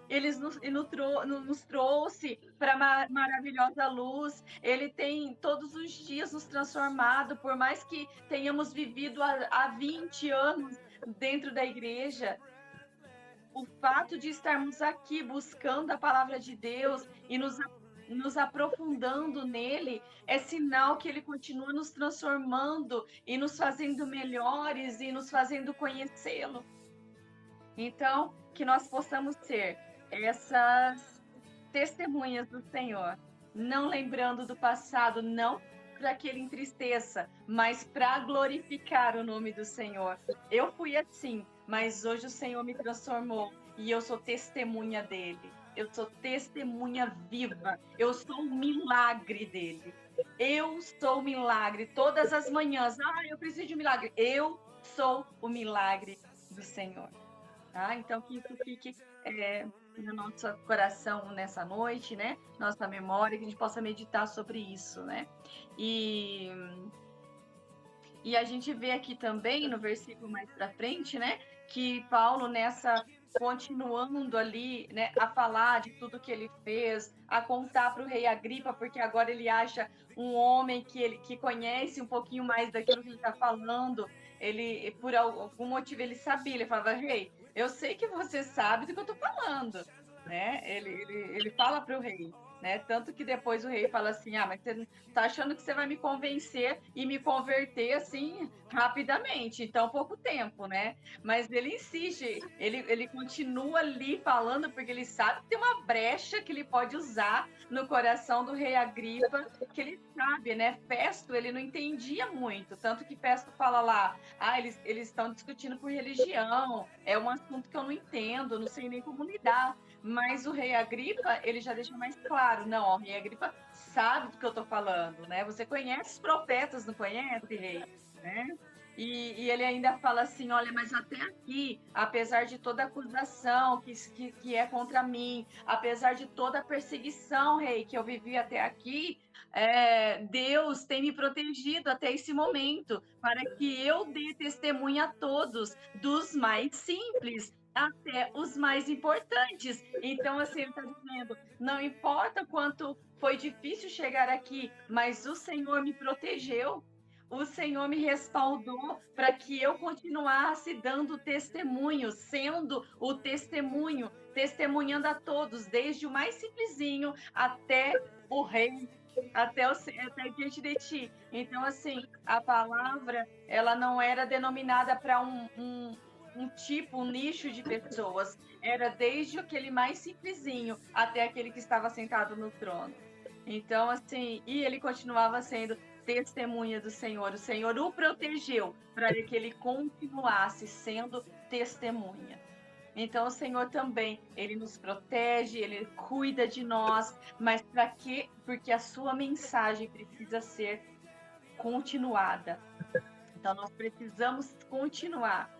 Ele nos trouxe para a maravilhosa luz. Ele tem todos os dias nos transformado, por mais que tenhamos vivido há 20 anos dentro da igreja. O fato de estarmos aqui buscando a palavra de Deus e nos aprofundando nele é sinal que ele continua nos transformando e nos fazendo melhores e nos fazendo conhecê-lo. Então, que nós possamos ser essas testemunhas do Senhor, não lembrando do passado, não para que ele entristeça, mas para glorificar o nome do Senhor. Eu fui assim, mas hoje o Senhor me transformou e eu sou testemunha dele. Eu sou testemunha viva. Eu sou o milagre dele. Eu sou o milagre. Todas as manhãs, eu preciso de um milagre. Eu sou o milagre do Senhor. Tá? Então, que isso fique no nosso coração nessa noite, né? Nossa memória, que a gente possa meditar sobre isso, né? E a gente vê aqui também, no versículo mais para frente, né? Que Paulo, continuando ali, né, a falar de tudo que ele fez, a contar para o rei Agripa, porque agora ele acha um homem que conhece um pouquinho mais daquilo que ele está falando. Ele, por algum motivo, ele sabia, ele falava, rei, eu sei que você sabe do que eu estou falando, né? Ele fala para o rei, né? Tanto que depois o rei fala assim, mas você está achando que você vai me convencer e me converter assim rapidamente, em tão pouco tempo, né? Mas ele insiste, ele continua ali falando porque ele sabe que tem uma brecha que ele pode usar no coração do rei Agripa, que ele sabe, né? Festo, ele não entendia muito, tanto que Festo fala lá, eles estão discutindo por religião, é um assunto que eu não entendo, não sei nem como lidar. Mas o rei Agripa, ele já deixa mais claro, não, o rei Agripa sabe do que eu estou falando, né? Você conhece os profetas, não conhece, rei? Né? E ele ainda fala assim, olha, mas até aqui, apesar de toda acusação que é contra mim, apesar de toda a perseguição, rei, que eu vivi até aqui, Deus tem me protegido até esse momento, para que eu dê testemunha a todos, dos mais simples até os mais importantes. Então, assim, ele está dizendo, não importa quanto foi difícil chegar aqui, mas o Senhor me protegeu, o Senhor me respaldou para que eu continuasse dando testemunho, sendo o testemunho, testemunhando a todos, desde o mais simplesinho até o rei, até diante de ti. Então, assim, a palavra, ela não era denominada para um tipo, um nicho de pessoas. Era desde aquele mais simplesinho até aquele que estava sentado no trono. Então, assim, e ele continuava sendo testemunha do Senhor. O Senhor o protegeu para que ele continuasse sendo testemunha. Então, o Senhor também, ele nos protege, ele cuida de nós, mas para quê? Porque a sua mensagem precisa ser continuada. Então, nós precisamos continuar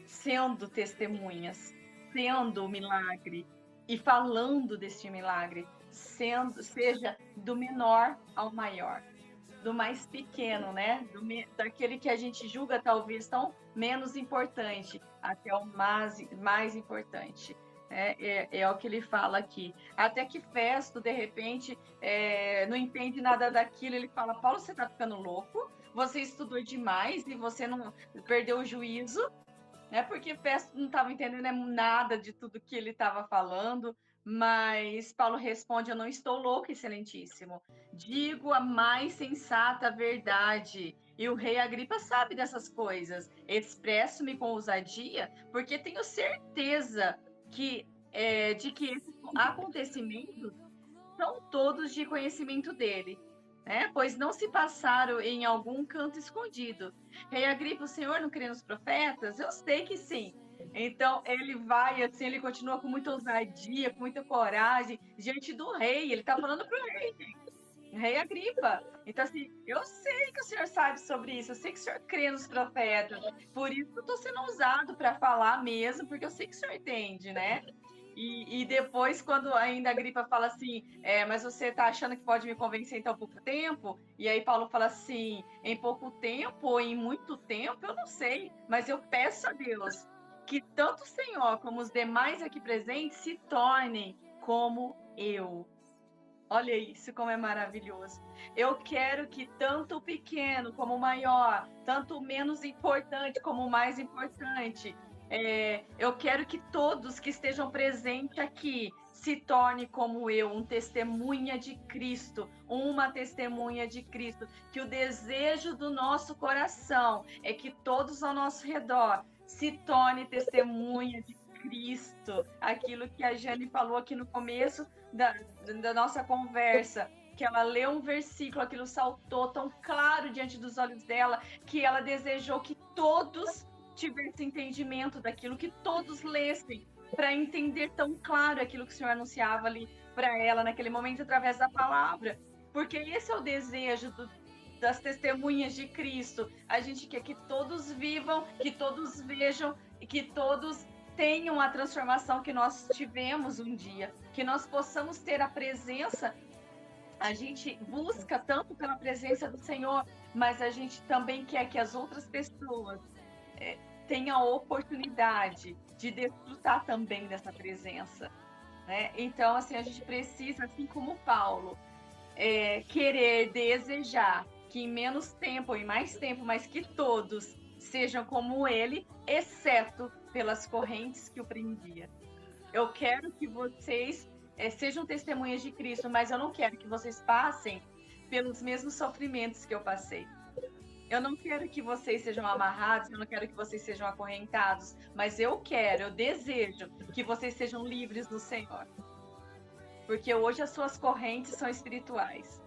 sendo testemunhas, sendo o milagre e falando deste milagre, seja do menor ao maior, do mais pequeno, né? Daquele que a gente julga talvez tão menos importante, até o mais importante. É o que ele fala aqui. Até que Festo, de repente, não entende nada daquilo. Ele fala: Paulo, você está ficando louco? Você estudou demais e você não perdeu o juízo, né? Porque Festo não estava entendendo nada de tudo que ele estava falando. Mas Paulo responde: eu não estou louco, excelentíssimo. Digo a mais sensata verdade. E o rei Agripa sabe dessas coisas. Expresso-me com ousadia, porque tenho certeza de que esses acontecimentos são todos de conhecimento dele, né? Pois não se passaram em algum canto escondido. Rei Agripa, o senhor não crê nos profetas? Eu sei que sim. Então ele vai assim, ele continua com muita ousadia, com muita coragem diante do rei. Ele está falando para o rei, rei Agripa. Então assim, eu sei que o senhor sabe sobre isso, eu sei que o senhor crê nos profetas. Por isso que eu estou sendo ousado para falar mesmo, porque eu sei que o senhor entende, né? E depois, quando ainda a Agripa fala assim, mas você está achando que pode me convencer em tão pouco tempo? E aí Paulo fala assim, em pouco tempo ou em muito tempo, eu não sei, mas eu peço a Deus que tanto o Senhor como os demais aqui presentes se tornem como eu. Olha isso, como é maravilhoso. Eu quero que tanto o pequeno como o maior, tanto o menos importante como o mais importante, eu quero que todos que estejam presentes aqui se tornem como eu, um testemunha de Cristo, uma testemunha de Cristo. Que o desejo do nosso coração é que todos ao nosso redor se tornem testemunha de Cristo. Aquilo que a Jane falou aqui no começo da nossa conversa, que ela leu um versículo, aquilo saltou tão claro diante dos olhos dela, que ela desejou que todos tivessem entendimento daquilo, que todos lessem, para entender tão claro aquilo que o Senhor anunciava ali para ela naquele momento, através da palavra. Porque esse é o desejo das testemunhas de Cristo. A gente quer que todos vivam, que todos vejam e que todos tenham a transformação que nós tivemos um dia, que nós possamos ter a presença. A gente busca tanto pela presença do Senhor, mas a gente também quer que as outras pessoas tenham a oportunidade de desfrutar também dessa presença, né? Então, assim, a gente precisa, assim como Paulo, querer, desejar que em menos tempo, ou em mais tempo, mas que todos sejam como ele, exceto pelas correntes que o prendia. Eu quero que vocês sejam testemunhas de Cristo, mas eu não quero que vocês passem pelos mesmos sofrimentos que eu passei. Eu não quero que vocês sejam amarrados, eu não quero que vocês sejam acorrentados, mas eu desejo que vocês sejam livres do Senhor. Porque hoje as suas correntes são espirituais.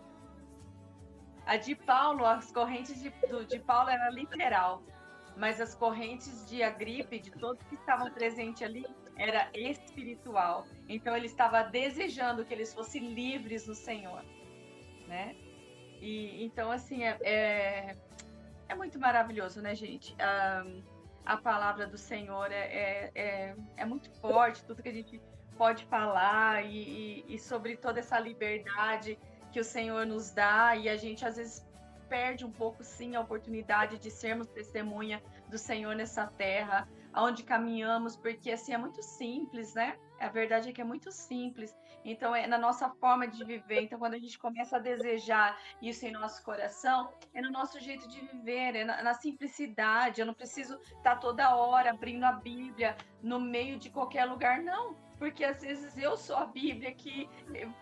A de Paulo, as correntes de Paulo era literal, mas as correntes de Agripa e de todos que estavam presentes ali era espiritual. Então ele estava desejando que eles fossem livres no Senhor, né? E então assim é muito maravilhoso, né, gente? A palavra do Senhor é muito forte, tudo que a gente pode falar e sobre toda essa liberdade que o Senhor nos dá, e a gente às vezes perde um pouco, sim, a oportunidade de sermos testemunha do Senhor nessa terra, onde caminhamos, porque assim é muito simples, né? A verdade é que é muito simples. Então é na nossa forma de viver. Então quando a gente começa a desejar isso em nosso coração, é no nosso jeito de viver, é na simplicidade. Eu não preciso estar toda hora abrindo a Bíblia no meio de qualquer lugar, não. Porque às vezes eu sou a Bíblia que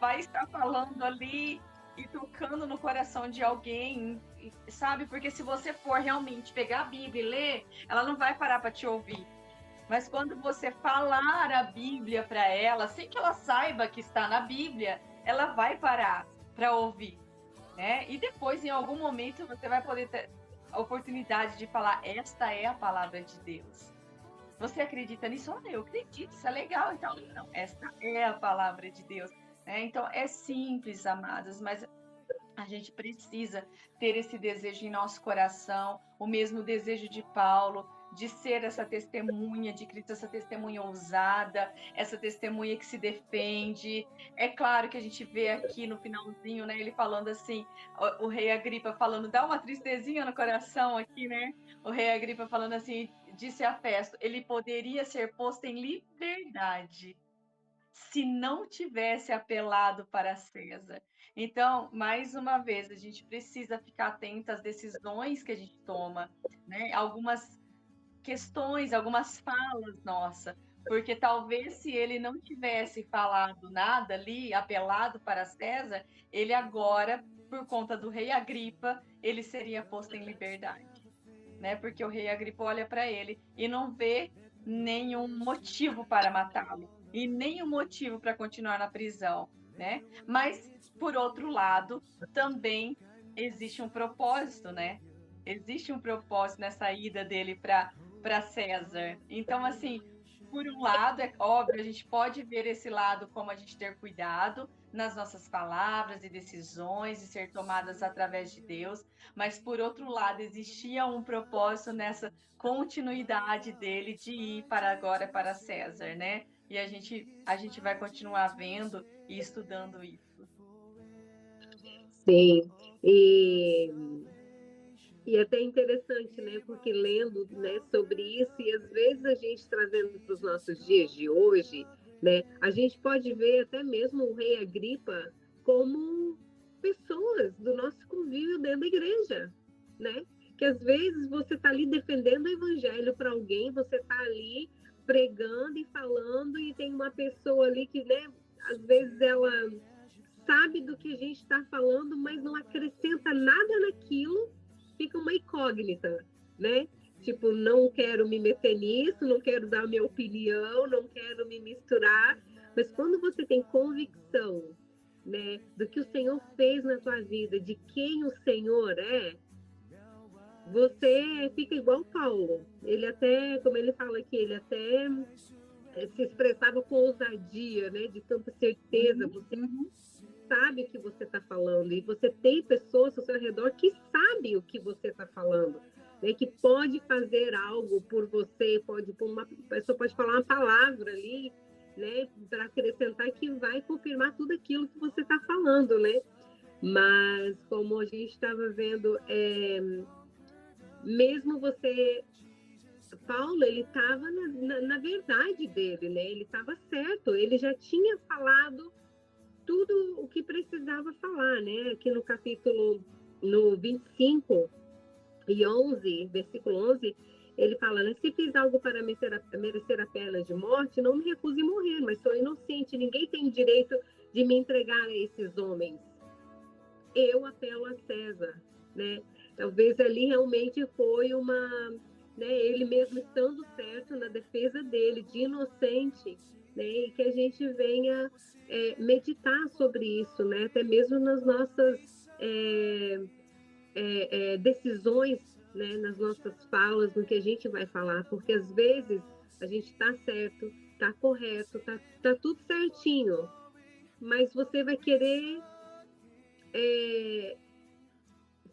vai estar falando ali e tocando no coração de alguém, sabe? Porque se você for realmente pegar a Bíblia e ler, ela não vai parar para te ouvir. Mas quando você falar a Bíblia para ela, sem que ela saiba que está na Bíblia, ela vai parar para ouvir, né? E depois, em algum momento, você vai poder ter a oportunidade de falar: esta é a palavra de Deus. Você acredita nisso? Olha, eu acredito, isso é legal. Então, não, esta é a palavra de Deus. Então, é simples, amados, mas a gente precisa ter esse desejo em nosso coração, o mesmo desejo de Paulo, de ser essa testemunha de Cristo, essa testemunha ousada, essa testemunha que se defende. É claro que a gente vê aqui no finalzinho, né, ele falando assim, o rei Agripa falando, dá uma tristezinha no coração aqui, né? O rei Agripa falando assim, disse a Festo, ele poderia ser posto em liberdade se não tivesse apelado para César. Então, mais uma vez, a gente precisa ficar atento às decisões que a gente toma, né? Algumas questões, algumas falas nossa, porque talvez se ele não tivesse falado nada ali, apelado para César, ele agora, por conta do rei Agripa, ele seria posto em liberdade, né? Porque o rei Agripa olha para ele e não vê nenhum motivo para matá-lo e nenhum motivo para continuar na prisão, né? Mas por outro lado, também existe um propósito, né? Existe um propósito nessa ida dele para César. Então, assim, por um lado, é óbvio, a gente pode ver esse lado como a gente ter cuidado nas nossas palavras e decisões e ser tomadas através de Deus, mas por outro lado, existia um propósito nessa continuidade dele de ir para agora para César, né? E a gente vai continuar vendo e estudando isso. Sim, e E até interessante, né? Porque lendo, né, sobre isso, e às vezes a gente trazendo para os nossos dias de hoje, né, a gente pode ver até mesmo o rei Agripa como pessoas do nosso convívio dentro da igreja, né? Que às vezes você está ali defendendo o evangelho para alguém, você está ali pregando e falando, e tem uma pessoa ali que, né, às vezes ela sabe do que a gente está falando, mas não acrescenta nada naquilo, fica uma incógnita, né? Tipo, não quero me meter nisso, não quero dar minha opinião, não quero me misturar. Mas quando você tem convicção, né, do que o Senhor fez na tua vida, de quem o Senhor é, você fica igual Paulo. Ele até, como ele fala aqui, ele até se expressava com ousadia, né, de tanta certeza. Você sabe o que você está falando e você tem pessoas ao seu redor que sabem o que você está falando, né? Que pode fazer algo por você, uma pessoa pode falar uma palavra ali, né? Para acrescentar que vai confirmar tudo aquilo que você está falando, né? Mas como a gente estava vendo, mesmo você Paulo, ele estava na verdade dele, né? Ele estava certo, ele já tinha falado tudo o que precisava falar, né? Aqui no capítulo no 25 e 11, versículo 11, ele fala, né? Se fiz algo para merecer a pena de morte, não me recuse morrer, mas sou inocente, ninguém tem o direito de me entregar a esses homens. Eu apelo a César, né? Talvez ali realmente foi uma, né, ele mesmo estando certo na defesa dele, de inocente, né, e que a gente venha meditar sobre isso, né, até mesmo nas nossas decisões, né, nas nossas falas, no que a gente vai falar, porque às vezes a gente está certo, está correto, tá tudo certinho, mas você vai querer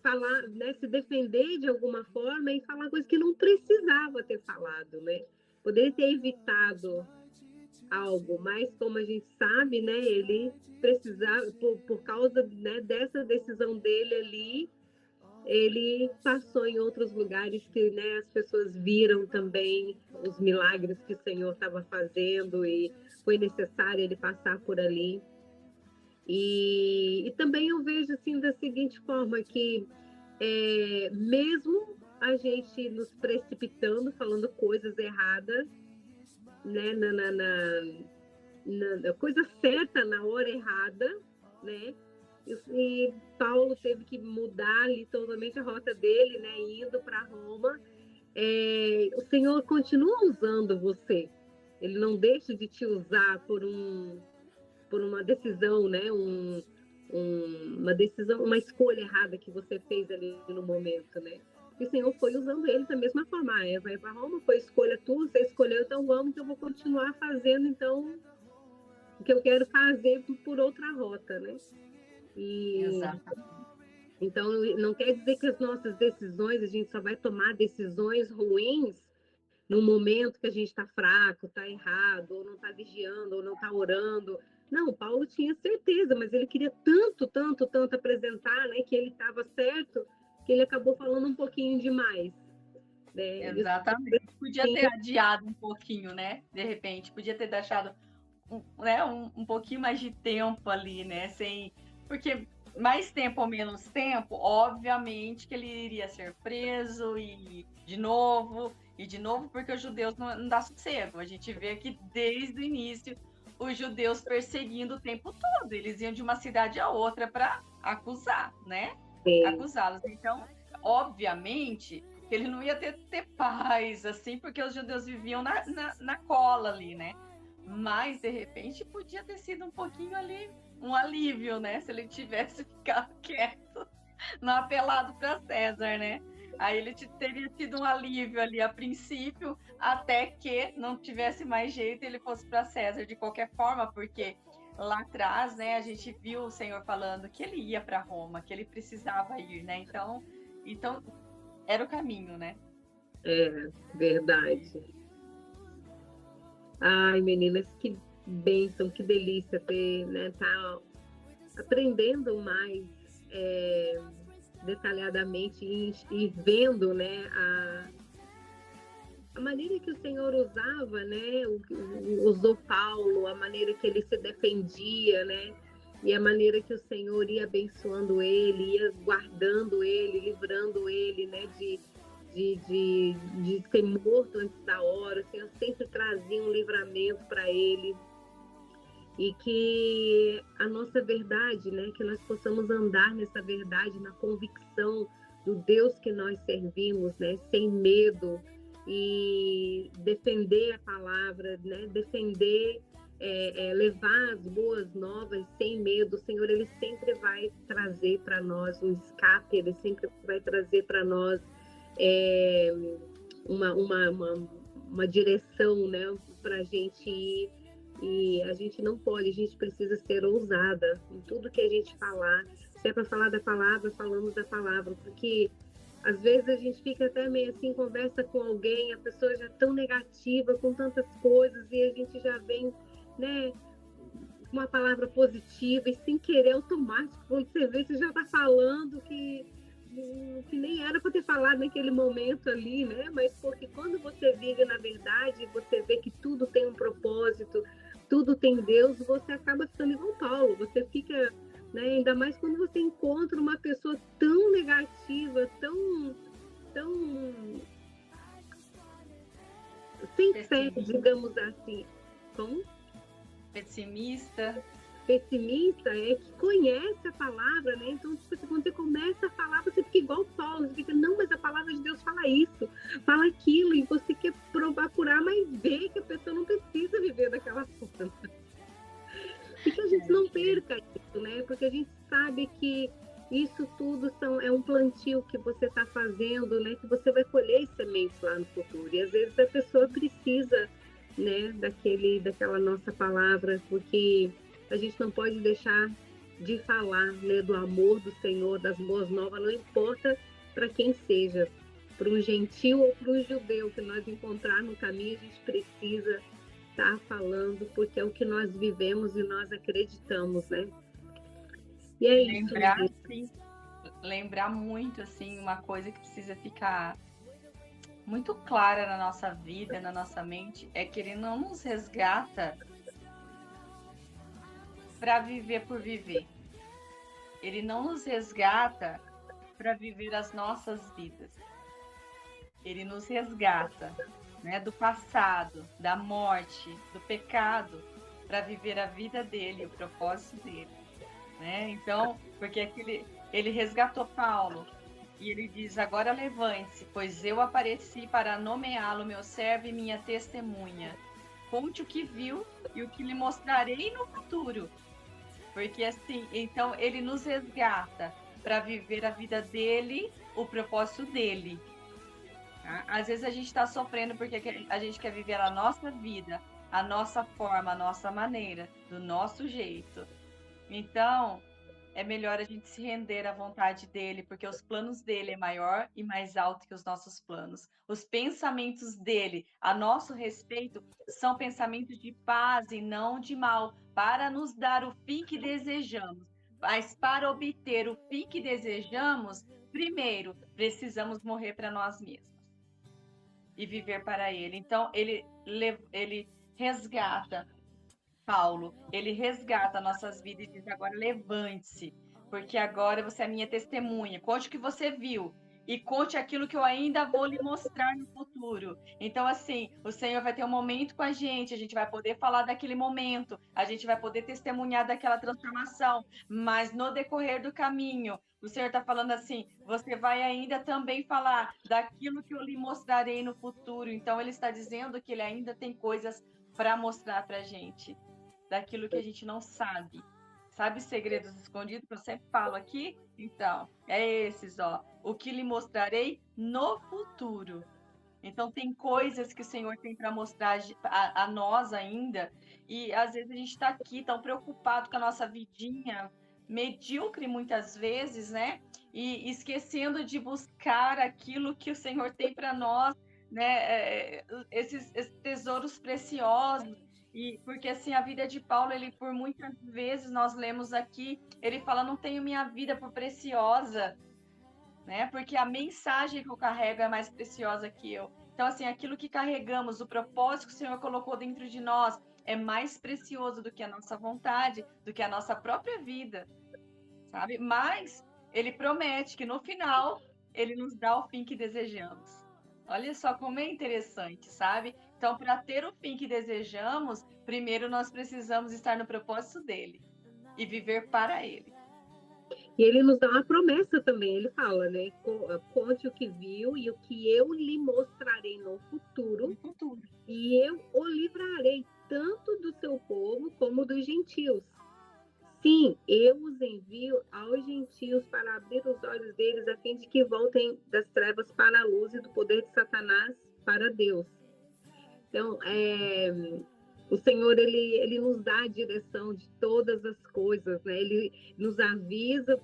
falar, né, se defender de alguma forma e falar coisas que não precisava ter falado, né? Poderia ter evitado algo, mas como a gente sabe, né, ele precisava, por causa, né, dessa decisão dele ali, ele passou em outros lugares que, né, as pessoas viram também os milagres que o Senhor estava fazendo e foi necessário ele passar por ali. E também eu vejo assim da seguinte forma que mesmo a gente nos precipitando, falando coisas erradas, né, na coisa certa na hora errada, né? E Paulo teve que mudar ali totalmente a rota dele, né, indo para Roma. O Senhor continua usando você. Ele não deixa de te usar por uma decisão, né? Uma decisão, uma escolha errada que você fez ali no momento, né? E o Senhor foi usando ele da mesma forma. Vai para Roma, foi escolha tua, você escolheu, então vamos que eu vou continuar fazendo, então, o que eu quero fazer por outra rota, né? Então, não quer dizer que as nossas decisões, a gente só vai tomar decisões ruins num momento que a gente está fraco, está errado, ou não está vigiando, ou não está orando. Não, Paulo tinha certeza, mas ele queria tanto, tanto, tanto apresentar, né, que ele estava certo, que ele acabou falando um pouquinho demais. Né? Exatamente. Podia ter adiado um pouquinho, né? De repente, podia ter deixado um pouquinho mais de tempo ali, né? Porque mais tempo ou menos tempo, obviamente que ele iria ser preso de novo, porque os judeus não dá sossego. A gente vê que desde o início os judeus perseguindo o tempo todo. Eles iam de uma cidade a outra para acusar, né? Acusá-los. Então, obviamente, ele não ia ter paz, assim, porque os judeus viviam na cola ali, né? Mas, de repente, podia ter sido um pouquinho ali, um alívio, né? Se ele tivesse ficado quieto, não apelado para César, né? Aí ele teria tido um alívio ali a princípio, até que não tivesse mais jeito e ele fosse para César de qualquer forma, porque lá atrás, né, a gente viu o Senhor falando que ele ia para Roma, que ele precisava ir, né? Então era o caminho, né? É, verdade. Ai, meninas, que bênção, que delícia ter, né, tá aprendendo mais detalhadamente e vendo, né, a maneira que o Senhor usava, né, usou Paulo, a maneira que ele se defendia, né, e a maneira que o Senhor ia abençoando ele, ia guardando ele, livrando ele, né, de ser morto antes da hora. O Senhor sempre trazia um livramento para ele. E que a nossa verdade, né, que nós possamos andar nessa verdade, na convicção do Deus que nós servimos, né, sem medo, e defender a palavra, né, defender, levar as boas novas sem medo. O Senhor, ele sempre vai trazer para nós um escape, ele sempre vai trazer para nós uma direção, né, para a gente ir. E a gente não pode, a gente precisa ser ousada em tudo que a gente falar. Se é para falar da palavra, falamos da palavra, porque às vezes a gente fica até meio assim, conversa com alguém, a pessoa já é tão negativa, com tantas coisas, e a gente já vem, né, uma palavra positiva, e sem querer, automático, quando você vê, você já está falando que nem era para ter falado naquele momento ali, né? Mas porque quando você vive na verdade, você vê que tudo tem um propósito, tudo tem Deus, você acaba ficando igual Paulo. Você fica, né? Ainda mais quando você encontra uma pessoa tão negativa, tão sem fé, digamos assim. Como? Pessimista, é que conhece a palavra, né? Então, tipo, quando você começa a falar, você fica igual Paulo, você fica, não, mas a palavra de Deus fala isso, fala aquilo, e você quer provar por A, mas vê que a pessoa não precisa viver daquela forma. E que a gente não perca isso, né? Porque a gente sabe que isso tudo é um plantio que você está fazendo, né? Que você vai colher sementes lá no futuro. E às vezes a pessoa precisa, né, daquela nossa palavra, porque a gente não pode deixar de falar, né, do amor do Senhor, das boas novas, não importa para quem seja, para um gentil ou para um judeu que nós encontrar no caminho, a gente precisa estar falando, porque é o que nós vivemos e nós acreditamos, né? E é lembrar, isso. Assim, lembrar muito, assim, uma coisa que precisa ficar muito clara na nossa vida, na nossa mente, é que ele não nos resgata para viver por viver. Ele não nos resgata para viver as nossas vidas. Ele nos resgata, né, do passado, da morte, do pecado, para viver a vida dele, o propósito dele, né? Então, porque ele resgatou Paulo e ele diz: agora levante-se, pois eu apareci para nomeá-lo meu servo e minha testemunha. Conte o que viu e o que lhe mostrarei no futuro. Porque assim, então ele nos resgata para viver a vida dele, o propósito dele. Tá? Às vezes a gente está sofrendo porque a gente quer viver a nossa vida, a nossa forma, a nossa maneira, do nosso jeito. Então, é melhor a gente se render à vontade dele, porque os planos dele é maior e mais alto que os nossos planos. Os pensamentos dele a nosso respeito são pensamentos de paz e não de mal, para nos dar o fim que desejamos. Mas para obter o fim que desejamos, primeiro precisamos morrer para nós mesmos e viver para ele. Então, ele resgata Paulo, ele resgata nossas vidas e diz: agora levante-se, porque agora você é minha testemunha. Conte o que você viu e conte aquilo que eu ainda vou lhe mostrar no futuro. Então, assim, o Senhor vai ter um momento com a gente vai poder falar daquele momento, a gente vai poder testemunhar daquela transformação, mas no decorrer do caminho, o Senhor está falando assim: você vai ainda também falar daquilo que eu lhe mostrarei no futuro. Então, ele está dizendo que ele ainda tem coisas para mostrar para a gente, daquilo que a gente não sabe. Sabe segredos escondidos que eu sempre falo aqui? Então, é esses, ó. O que lhe mostrarei no futuro. Então, tem coisas que o Senhor tem para mostrar a nós ainda, e às vezes a gente está aqui tão preocupado com a nossa vidinha, medíocre muitas vezes, né? E esquecendo de buscar aquilo que o Senhor tem para nós, né? Esses tesouros preciosos. E porque assim, a vida de Paulo, ele por muitas vezes nós lemos aqui, ele fala: não tenho minha vida por preciosa, né? Porque a mensagem que eu carrego é mais preciosa que eu. Então, assim, aquilo que carregamos, o propósito que o Senhor colocou dentro de nós, é mais precioso do que a nossa vontade, do que a nossa própria vida, sabe? Mas ele promete que no final ele nos dá o fim que desejamos. Olha só como é interessante, sabe? Então, para ter o fim que desejamos, primeiro nós precisamos estar no propósito dele e viver para ele. E ele nos dá uma promessa também, ele fala, né? Conte o que viu e o que eu lhe mostrarei no futuro, e eu o livrarei tanto do seu povo como dos gentios. Sim, eu os envio aos gentios para abrir os olhos deles, a fim de que voltem das trevas para a luz e do poder de Satanás para Deus. Então, o Senhor, ele nos dá a direção de todas as coisas, né? Ele nos avisa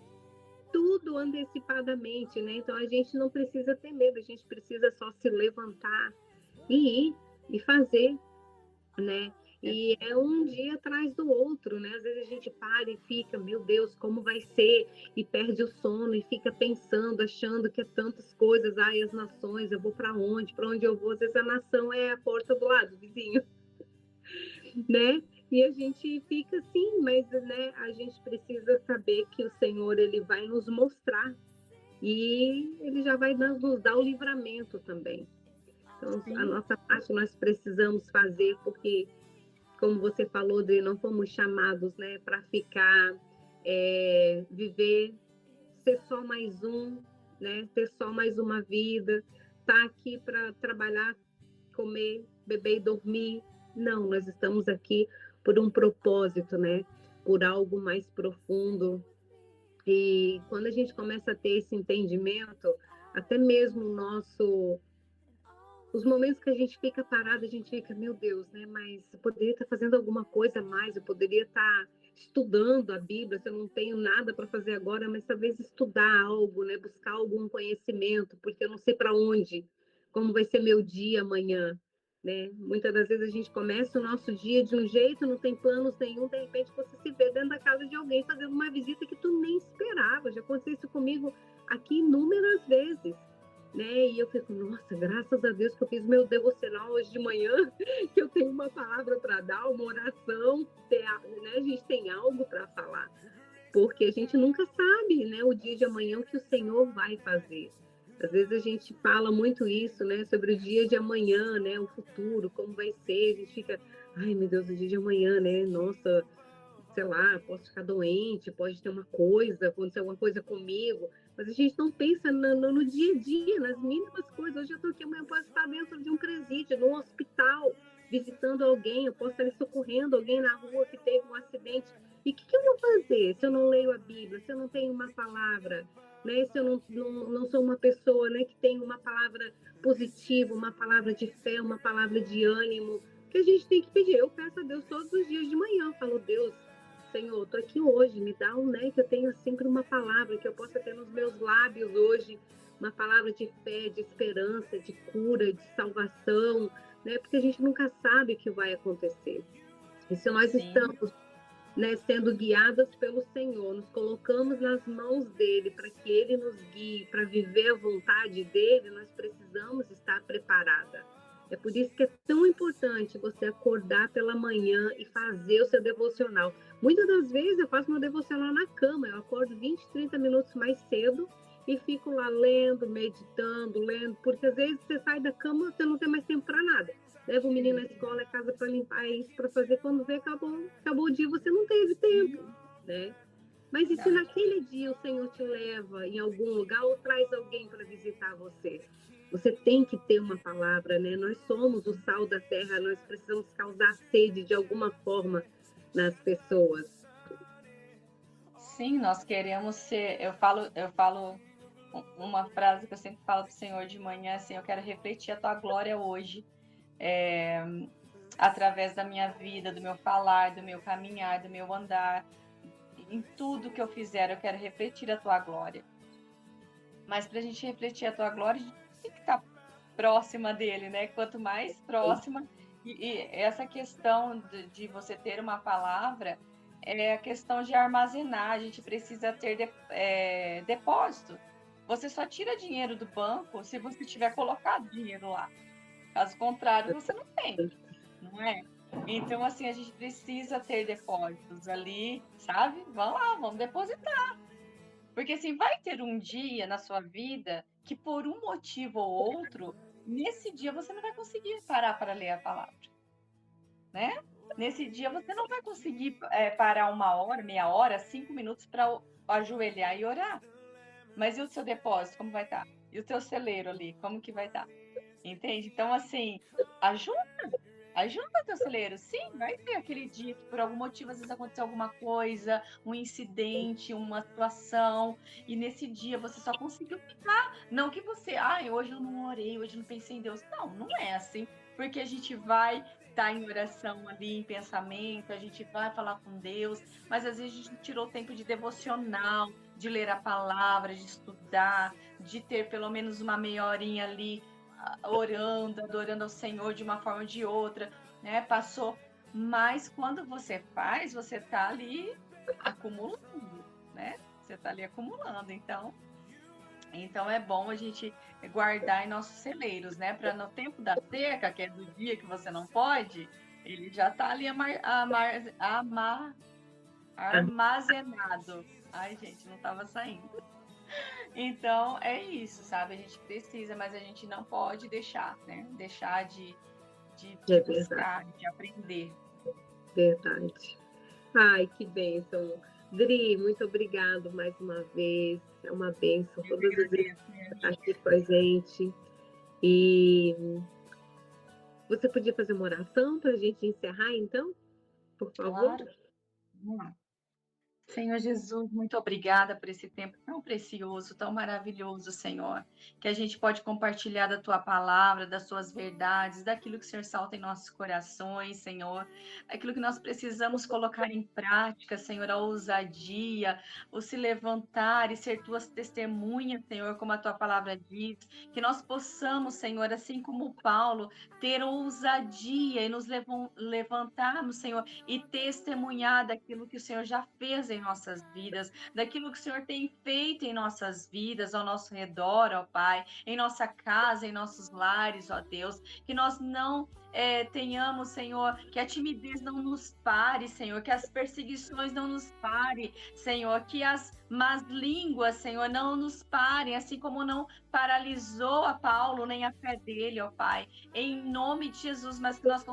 tudo antecipadamente, né? Então, a gente não precisa ter medo, a gente precisa só se levantar e ir e fazer, né? E é um dia atrás do outro, né? Às vezes a gente para e fica, meu Deus, como vai ser? E perde o sono e fica pensando, achando que é tantas coisas. Ai, as nações, eu vou para onde? Para onde eu vou? Às vezes a nação é a porta do lado, vizinho, né? E a gente fica assim, mas, né, a gente precisa saber que o Senhor, ele vai nos mostrar e ele já vai nos dar o livramento também. Então, sim, a nossa parte nós precisamos fazer, porque, como você falou, Dri, não fomos chamados, né, para ficar, viver, ser só mais um, né, ter só mais uma vida, estar aqui para trabalhar, comer, beber e dormir. Não, nós estamos aqui por um propósito, né, por algo mais profundo. E quando a gente começa a ter esse entendimento, até mesmo os momentos que a gente fica parado, a gente fica, meu Deus, né? Mas eu poderia estar fazendo alguma coisa a mais, eu poderia estar estudando a Bíblia, se eu não tenho nada para fazer agora, mas talvez estudar algo, né? Buscar algum conhecimento, porque eu não sei para onde, como vai ser meu dia amanhã, né? Muitas das vezes a gente começa o nosso dia de um jeito, não tem planos nenhum, de repente você se vê dentro da casa de alguém fazendo uma visita que tu nem esperava. Já aconteceu isso comigo aqui inúmeras vezes. Né? E eu fico, nossa, graças a Deus que eu fiz meu devocional hoje de manhã, que eu tenho uma palavra para dar, uma oração, né? A gente tem algo para falar, porque a gente nunca sabe, né, o dia de amanhã o que o Senhor vai fazer. Às vezes a gente fala muito isso, né, sobre o dia de amanhã, né, o futuro, como vai ser, a gente fica, ai meu Deus, o dia de amanhã, né, nossa, sei lá, posso ficar doente, pode ter uma coisa, acontecer alguma coisa comigo, mas a gente não pensa no dia a dia, nas mínimas coisas. Hoje eu estou aqui, amanhã eu posso estar dentro de um presídio, num hospital, visitando alguém, eu posso estar socorrendo alguém na rua que teve um acidente. E o que eu vou fazer se eu não leio a Bíblia, se eu não tenho uma palavra, né? Se eu não sou uma pessoa, né, que tem uma palavra positiva, uma palavra de fé, uma palavra de ânimo, que a gente tem que pedir. Eu peço a Deus todos os dias de manhã, eu falo, Deus, Senhor, estou aqui hoje, me dá que eu tenha sempre uma palavra, que eu possa ter nos meus lábios hoje, uma palavra de fé, de esperança, de cura, de salvação, né? Porque a gente nunca sabe o que vai acontecer. E se nós Sim. estamos, né, sendo guiadas pelo Senhor, nos colocamos nas mãos dele para que ele nos guie, para viver a vontade dele, nós precisamos estar preparada. É por isso que é tão importante você acordar pela manhã e fazer o seu devocional. Muitas das vezes eu faço meu devocional na cama, eu acordo 20, 30 minutos mais cedo e fico lá lendo, meditando, lendo, porque às vezes você sai da cama, você não tem mais tempo para nada. Leva o menino na escola, é casa para limpar, é isso para fazer. Quando vê, acabou o dia, você não teve tempo, né? Mas e se naquele dia o Senhor te leva em algum lugar ou traz alguém para visitar você? Você tem que ter uma palavra, né? Nós somos o sal da terra, nós precisamos causar sede de alguma forma nas pessoas. Sim, nós queremos ser. Eu falo uma frase que eu sempre falo para o Senhor de manhã, assim, eu quero refletir a tua glória hoje, através da minha vida, do meu falar, do meu caminhar, do meu andar, em tudo que eu fizer, eu quero refletir a tua glória. Mas para a gente refletir a tua glória, a gente tem que estar próxima dele, né? Quanto mais próxima, e essa questão de você ter uma palavra é a questão de armazenar, a gente precisa ter depósito. Você só tira dinheiro do banco se você tiver colocado dinheiro lá. Caso contrário, você não tem, não é? Então, assim, a gente precisa ter depósitos ali, sabe? Vamos lá, vamos depositar. Porque, assim, vai ter um dia na sua vida que, por um motivo ou outro, nesse dia você não vai conseguir parar para ler a palavra, né? Nesse dia você não vai conseguir parar 1 hora, meia hora, 5 minutos para ajoelhar e orar. Mas e o seu depósito, como vai estar? E o teu celeiro ali, como que vai estar? Entende? Então, assim, ajuda teu celeiro. Sim, vai ter aquele dia que por algum motivo, às vezes aconteceu alguma coisa, um incidente, uma situação, e nesse dia você só conseguiu ficar. Não que você, hoje eu não orei, hoje eu não pensei em Deus. Não, não é assim. Porque a gente vai estar em oração ali, em pensamento, a gente vai falar com Deus, mas às vezes a gente tirou tempo de devocional, de ler a palavra, de estudar, de ter pelo menos uma meia horinha ali orando, adorando ao Senhor de uma forma ou de outra, né? Passou, mas quando você faz, você está ali acumulando, né? Você está ali acumulando, então é bom a gente guardar em nossos celeiros, né? Para no tempo da seca, que é do dia que você não pode, ele já está ali armazenado. Ai, gente, não estava saindo. Então, é isso, sabe? A gente precisa, mas a gente não pode deixar, né? Deixar de buscar, de aprender. Verdade. Ai, que bênção. Dri, muito obrigado mais uma vez. É uma bênção todas as vezes que está aqui com a gente. E você podia fazer uma oração para a gente encerrar, então? Por favor? Claro. Vamos lá. Senhor Jesus, muito obrigada por esse tempo tão precioso, tão maravilhoso, Senhor, que a gente pode compartilhar da tua palavra, das suas verdades, daquilo que o Senhor salta em nossos corações, Senhor, aquilo que nós precisamos colocar em prática, Senhor, a ousadia, o se levantar e ser tuas testemunhas, Senhor, como a tua palavra diz, que nós possamos, Senhor, assim como Paulo, ter ousadia e nos levantarmos, Senhor, e testemunhar daquilo que o Senhor já fez em nossas vidas, daquilo que o Senhor tem feito em nossas vidas, ao nosso redor, ó Pai, em nossa casa, em nossos lares, ó Deus, que nós não tenhamos, Senhor, que a timidez não nos pare, Senhor, que as perseguições não nos pare, Senhor, que as más línguas, Senhor, não nos parem, assim como não paralisou a Paulo, nem a fé dele, ó Pai, em nome de Jesus, mas que nós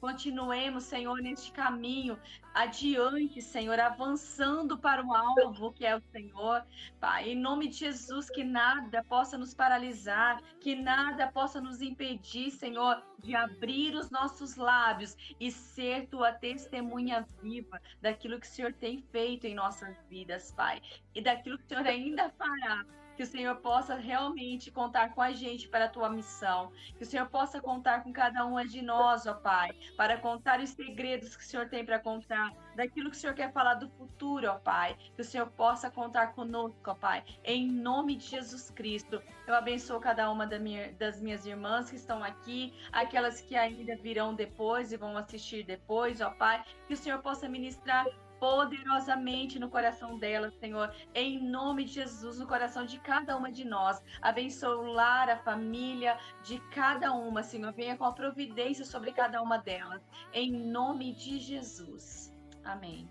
continuemos, Senhor, neste caminho adiante, Senhor, avançando para o alvo que é o Senhor, Pai, em nome de Jesus, que nada possa nos paralisar, que nada possa nos impedir, Senhor, de abrir os nossos lábios e ser tua testemunha viva daquilo que o Senhor tem feito em nossas vidas, Pai, e daquilo que o Senhor ainda fará. Que que o Senhor possa realmente contar com a gente para a tua missão, que o Senhor possa contar com cada uma de nós, ó Pai, para contar os segredos que o Senhor tem para contar, daquilo que o Senhor quer falar do futuro, ó Pai, que o Senhor possa contar conosco, ó Pai, em nome de Jesus Cristo. Eu abençoo cada uma das minhas irmãs que estão aqui, aquelas que ainda virão depois e vão assistir depois, ó Pai, que o Senhor possa ministrar poderosamente no coração delas, Senhor, em nome de Jesus, no coração de cada uma de nós. Abençoa o lar, a família de cada uma, Senhor. Venha com a providência sobre cada uma delas, em nome de Jesus. Amém.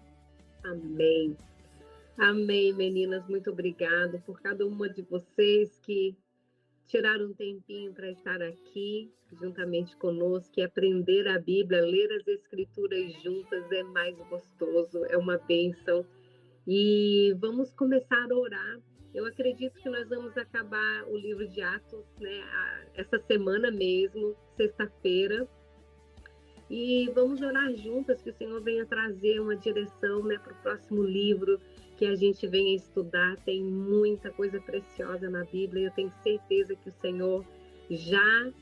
Amém. Amém, meninas. Muito obrigada por cada uma de vocês que tiraram um tempinho para estar aqui juntamente conosco e aprender a Bíblia, ler as Escrituras juntas é mais gostoso, é uma bênção. E vamos começar a orar. Eu acredito que nós vamos acabar o livro de Atos, né, essa semana mesmo, sexta-feira. E vamos orar juntas, que o Senhor venha trazer uma direção, né, para o próximo livro que a gente venha estudar. Tem muita coisa preciosa na Bíblia. Eu tenho certeza que o Senhor já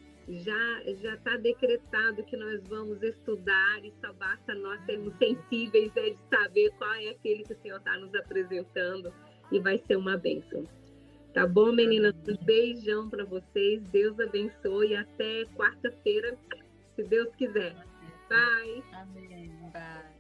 está decretado que nós vamos estudar, e só basta nós sermos sensíveis, né, de saber qual é aquele que o Senhor está nos apresentando, e vai ser uma bênção. Tá bom, meninas? Um beijão para vocês. Deus abençoe e até quarta-feira, se Deus quiser. Bye. Amém. Bye.